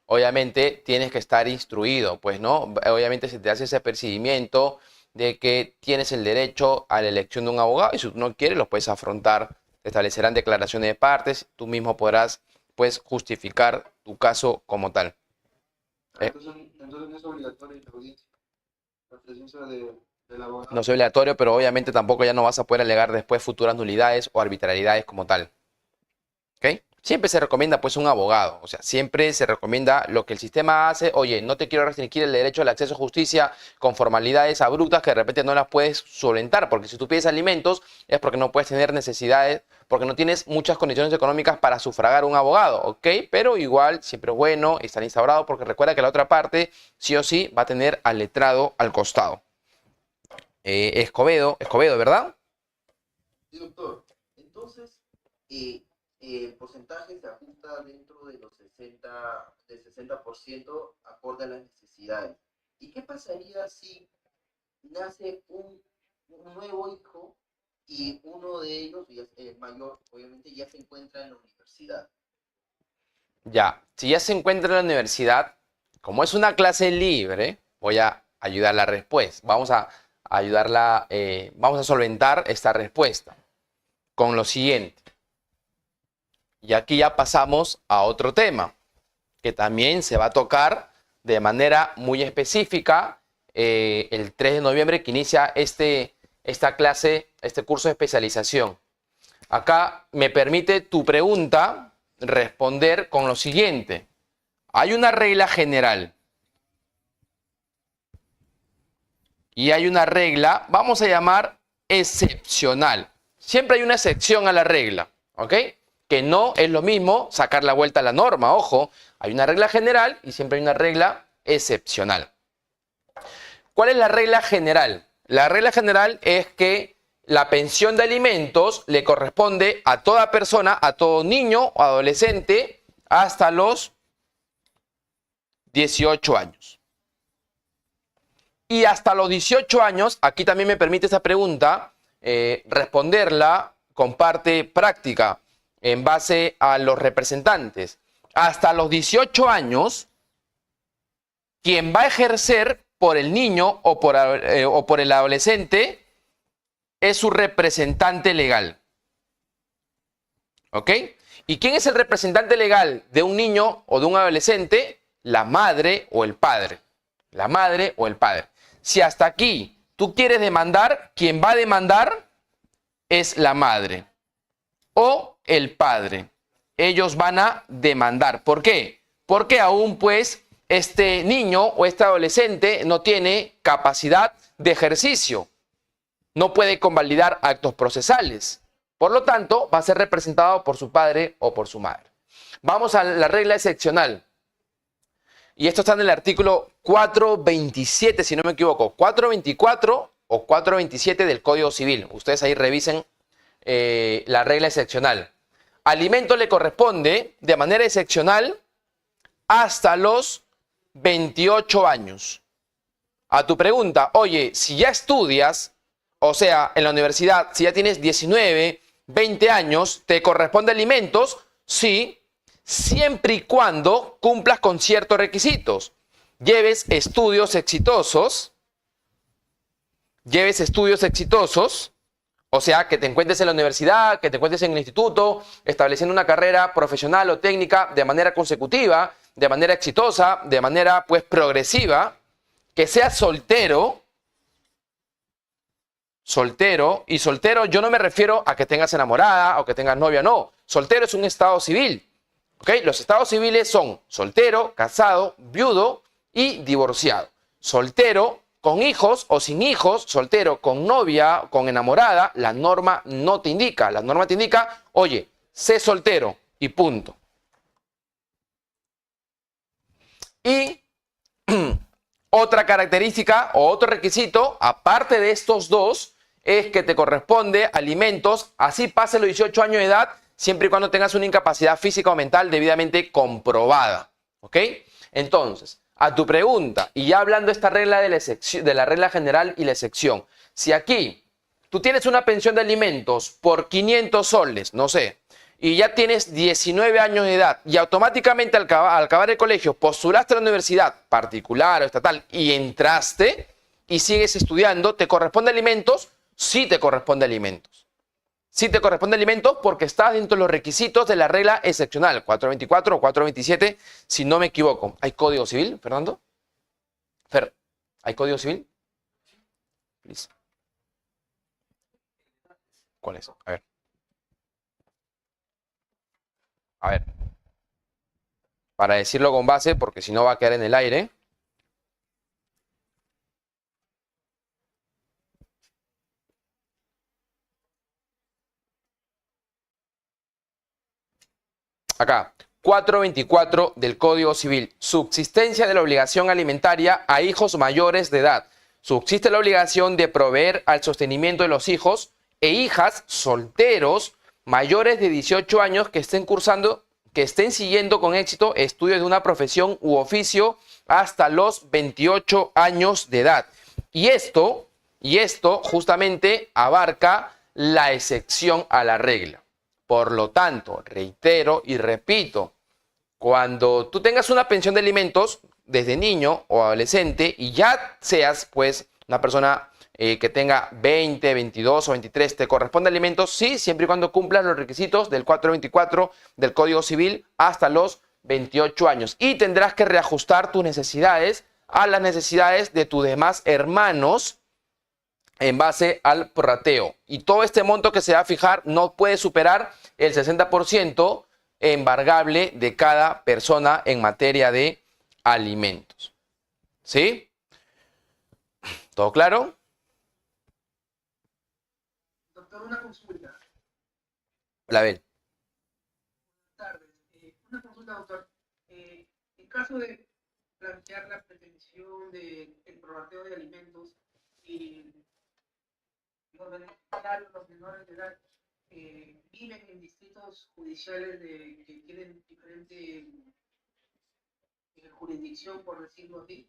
Obviamente tienes que estar instruido, pues, ¿no? Obviamente se te hace ese percibimiento de que tienes el derecho a la elección de un abogado y si tú no quieres lo puedes afrontar. Te establecerán declaraciones de partes, tú mismo podrás, pues, justificar tu caso como tal. Entonces no es obligatoria la audiencia, la presencia del abogado. No es obligatorio, pero obviamente tampoco ya no vas a poder alegar después futuras nulidades o arbitrariedades como tal. ¿Ok? siempre se recomienda pues un abogado. O sea, siempre se recomienda lo que el sistema hace. Oye, no te quiero restringir el derecho al acceso a justicia con formalidades abruptas que de repente no las puedes solventar. Porque si tú pides alimentos es porque no puedes tener necesidades, porque no tienes muchas condiciones económicas para sufragar un abogado, ¿ok? Pero igual siempre es bueno estar instaurado porque recuerda que la otra parte sí o sí va a tener al letrado al costado. Escobedo, ¿verdad? Sí, doctor. Entonces, el porcentaje se ajusta dentro de los 60% acorde a las necesidades. ¿Y qué pasaría si nace un nuevo hijo y uno de ellos, el mayor, obviamente ya se encuentra en la universidad? Ya, si ya se encuentra en la universidad, como es una clase libre, voy a ayudar la respuesta. Vamos a ayudarla, vamos a solventar esta respuesta con lo siguiente. Y aquí ya pasamos a otro tema, que también se va a tocar de manera muy específica el 3 de noviembre que inicia esta clase, este curso de especialización. Acá me permite tu pregunta responder con lo siguiente. Hay una regla general y hay una regla, vamos a llamar excepcional. Siempre hay una excepción a la regla, ¿ok? Que no es lo mismo sacar la vuelta a la norma, ojo. Hay una regla general y siempre hay una regla excepcional. ¿Cuál es la regla general? La regla general es que la pensión de alimentos le corresponde a toda persona, a todo niño o adolescente hasta los 18 años. Y hasta los 18 años, aquí también me permite esa pregunta, responderla con parte práctica en base a los representantes. Hasta los 18 años, quien va a ejercer por el niño o por el adolescente es su representante legal. ¿Ok? ¿Y quién es el representante legal de un niño o de un adolescente? La madre o el padre. La madre o el padre. Si hasta aquí tú quieres demandar, quien va a demandar es la madre o el padre. Ellos van a demandar. ¿Por qué? Porque aún pues este niño o este adolescente no tiene capacidad de ejercicio. No puede convalidar actos procesales. Por lo tanto, va a ser representado por su padre o por su madre. Vamos a la regla excepcional. Y esto está en el artículo 427, si no me equivoco. 424 o 427 del Código Civil. Ustedes ahí revisen la regla excepcional. Alimento le corresponde de manera excepcional hasta los 28 años. A tu pregunta, oye, si ya estudias, o sea, en la universidad, si ya tienes 19, 20 años, ¿te corresponde alimentos? Sí, siempre y cuando cumplas con ciertos requisitos. Lleves estudios exitosos, o sea, que te encuentres en la universidad, que te encuentres en el instituto, estableciendo una carrera profesional o técnica de manera consecutiva, de manera exitosa, de manera pues progresiva, que seas soltero, y soltero yo no me refiero a que tengas enamorada o que tengas novia, no. Soltero es un estado civil, ¿ok? Los estados civiles son soltero, casado, viudo y divorciado. Soltero con hijos o sin hijos, soltero con novia, con enamorada, la norma no te indica. La norma te indica, oye, sé soltero y punto. Y otra característica o otro requisito, aparte de estos dos, es que te corresponde alimentos, así pase los 18 años de edad, siempre y cuando tengas una incapacidad física o mental debidamente comprobada. ¿Ok? Entonces, a tu pregunta, y ya hablando de esta regla de la regla general y la excepción, si aquí tú tienes una pensión de alimentos por 500 soles, no sé, y ya tienes 19 años de edad y automáticamente al acabar el colegio postulaste a la universidad particular o estatal y entraste y sigues estudiando, ¿te corresponde alimentos? Sí te corresponde alimentos. Sí te corresponde alimentos porque estás dentro de los requisitos de la regla excepcional, 424 o 427, si no me equivoco. ¿Hay código civil, Fernando? Fer, ¿hay código civil? Please. ¿Cuál es? A ver. A ver, para decirlo con base, porque si no va a quedar en el aire. Acá, 424 del Código Civil. Subsistencia de la obligación alimentaria a hijos mayores de edad. Subsiste la obligación de proveer al sostenimiento de los hijos e hijas solteros mayores de 18 años que estén siguiendo con éxito estudios de una profesión u oficio hasta los 28 años de edad. Y esto justamente abarca la excepción a la regla. Por lo tanto, reitero y repito, cuando tú tengas una pensión de alimentos desde niño o adolescente y ya seas pues una persona que tenga 20, 22 o 23, te corresponde alimentos, sí, siempre y cuando cumplas los requisitos del 424 del Código Civil hasta los 28 años. Y tendrás que reajustar tus necesidades a las necesidades de tus demás hermanos en base al prorrateo. Y todo este monto que se va a fijar no puede superar el 60% embargable de cada persona en materia de alimentos. ¿Sí? ¿Todo claro? Doctor, una consulta. Hola, Abel. Buenas tardes. Una consulta, doctor. En caso de plantear la pretensión del prorrateo de alimentos y los beneficiarios, los menores de edad, viven en distritos judiciales que tienen diferente jurisdicción, por decirlo así,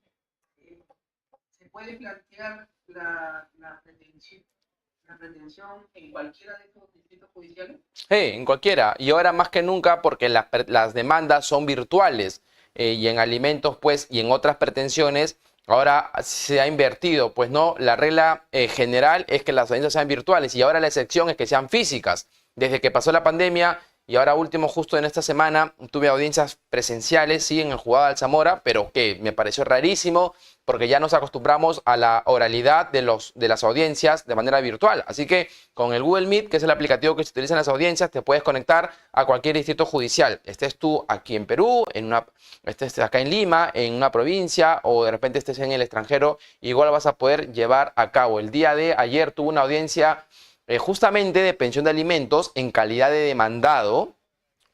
se puede plantear la pretensión en cualquiera de estos distritos judiciales. En cualquiera. Y ahora más que nunca porque las demandas son virtuales y en alimentos pues y en otras pretensiones ahora se ha invertido. Pues no, la regla general es que las audiencias sean virtuales y ahora la excepción es que sean físicas. Desde que pasó la pandemia y ahora último justo en esta semana tuve audiencias presenciales, sí, en el juzgado de Alzamora, pero que me pareció rarísimo porque ya nos acostumbramos a la oralidad de las audiencias de manera virtual. Así que con el Google Meet, que es el aplicativo que se utiliza en las audiencias, te puedes conectar a cualquier distrito judicial. Estés tú aquí en Perú, estés acá en Lima, en una provincia o de repente estés en el extranjero, igual vas a poder llevar a cabo. El día de ayer tuve una audiencia justamente de pensión de alimentos en calidad de demandado.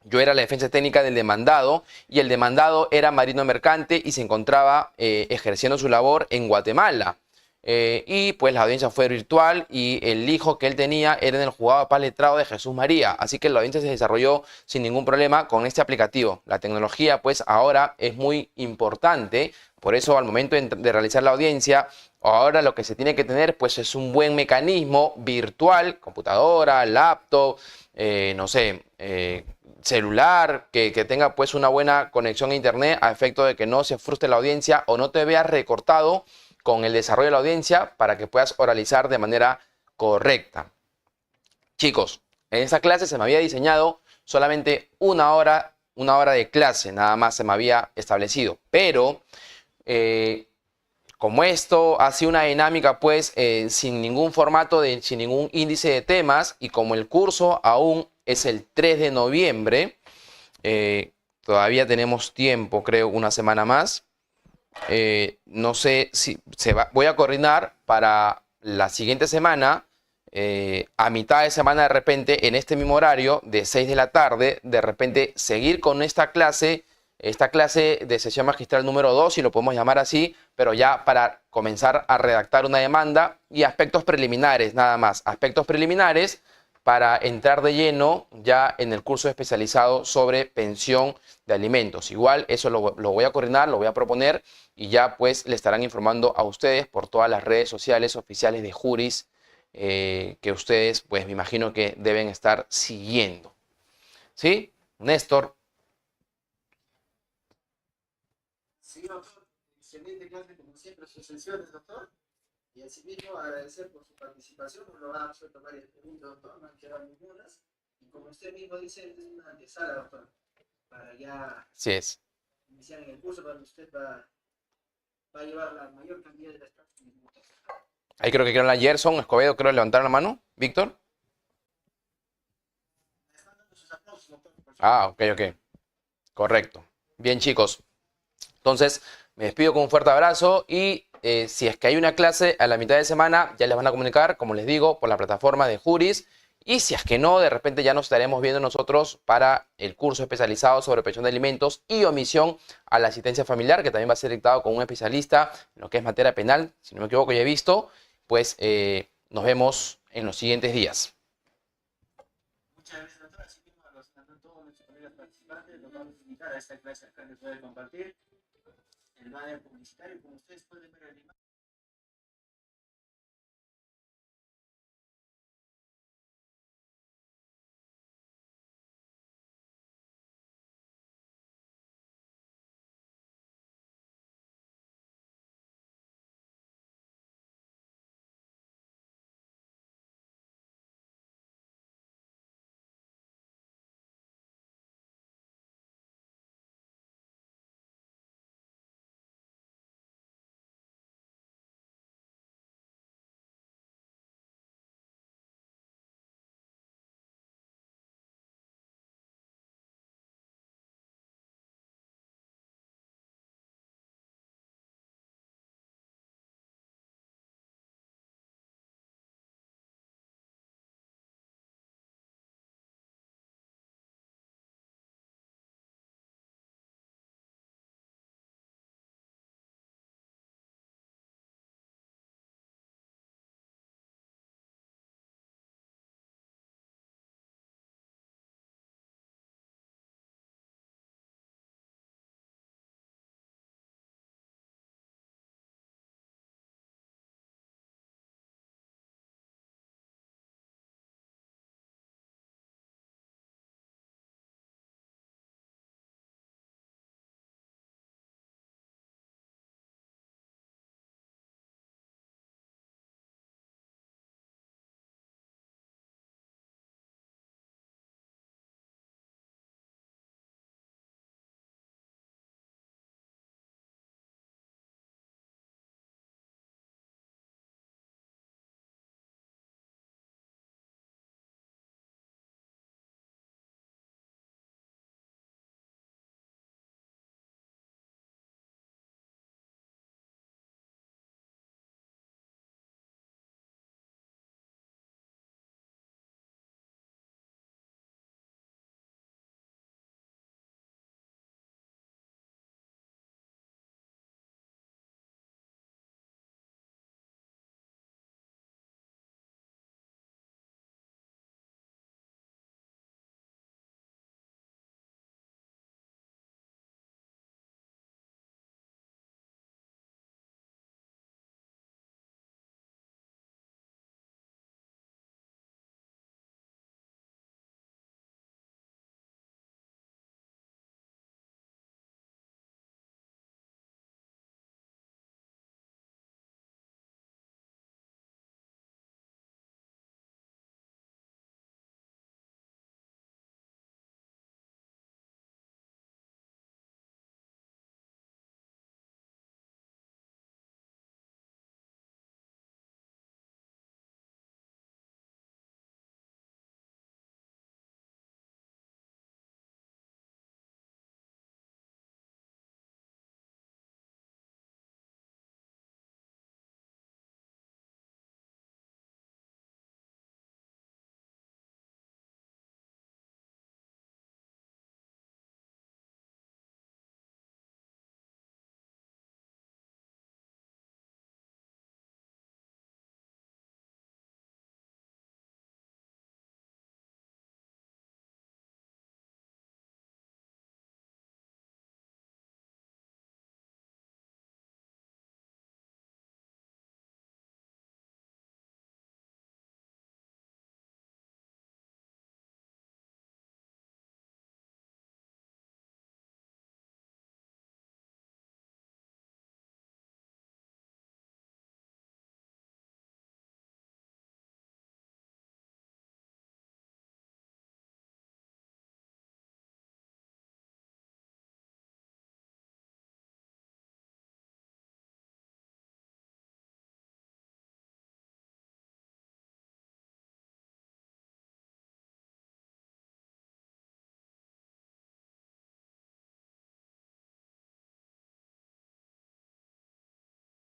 Yo era la defensa técnica del demandado y el demandado era marino mercante y se encontraba ejerciendo su labor en Guatemala. Y pues la audiencia fue virtual y el hijo que él tenía era en el juzgado de paz letrado de Jesús María. Así que la audiencia se desarrolló sin ningún problema con este aplicativo. La tecnología pues ahora es muy importante. Por eso al momento de realizar la audiencia, ahora lo que se tiene que tener pues es un buen mecanismo virtual, computadora, laptop, no sé, celular, que tenga pues una buena conexión a internet a efecto de que no se frustre la audiencia o no te veas recortado con el desarrollo de la audiencia para que puedas oralizar de manera correcta. Chicos, en esta clase se me había diseñado solamente una hora de clase, nada más se me había establecido, pero como esto ha sido una dinámica pues sin ningún formato, sin ningún índice de temas y como el curso aún es el 3 de noviembre, todavía tenemos tiempo, creo, una semana más. No sé si voy a coordinar para la siguiente semana, a mitad de semana de repente, en este mismo horario de 6 de la tarde, de repente seguir con esta clase de sesión magistral número 2, si lo podemos llamar así, pero ya para comenzar a redactar una demanda y aspectos preliminares, nada más, aspectos preliminares para entrar de lleno ya en el curso especializado sobre pensión de alimentos. Igual eso lo voy a coordinar, lo voy a proponer y ya pues le estarán informando a ustedes por todas las redes sociales oficiales de Juris que ustedes pues me imagino que deben estar siguiendo. ¿Sí? Néstor. Sí, doctor. Excelente clase, como siempre, sus sesiones, doctor. Y asimismo agradecer por su participación, nos lo va a resolver varias preguntas, doctor, no han quedado ningunas. Y como usted mismo dice, es una antesala, doctor, para ya Así es. iniciar en el curso, donde usted va a llevar la mayor cantidad de las preguntas. Ahí creo que la Gerson, Escobedo, creo levantaron la mano. Víctor. Ah, ok, ok. Correcto. Bien, chicos. Entonces, me despido con un fuerte abrazo y si es que hay una clase a la mitad de semana, ya les van a comunicar, como les digo, por la plataforma de Juris. Y si es que no, de repente ya nos estaremos viendo nosotros para el curso especializado sobre protección de alimentos y omisión a la asistencia familiar, que también va a ser dictado con un especialista en lo que es materia penal, si no me equivoco, ya he visto. Pues nos vemos en los siguientes días. Muchas gracias, doctor. Así mismo, a todos nuestros colegas participantes, los vamos a invitar a esta clase acá que puede compartir el banner publicitario, como ustedes pueden ver en la imagen.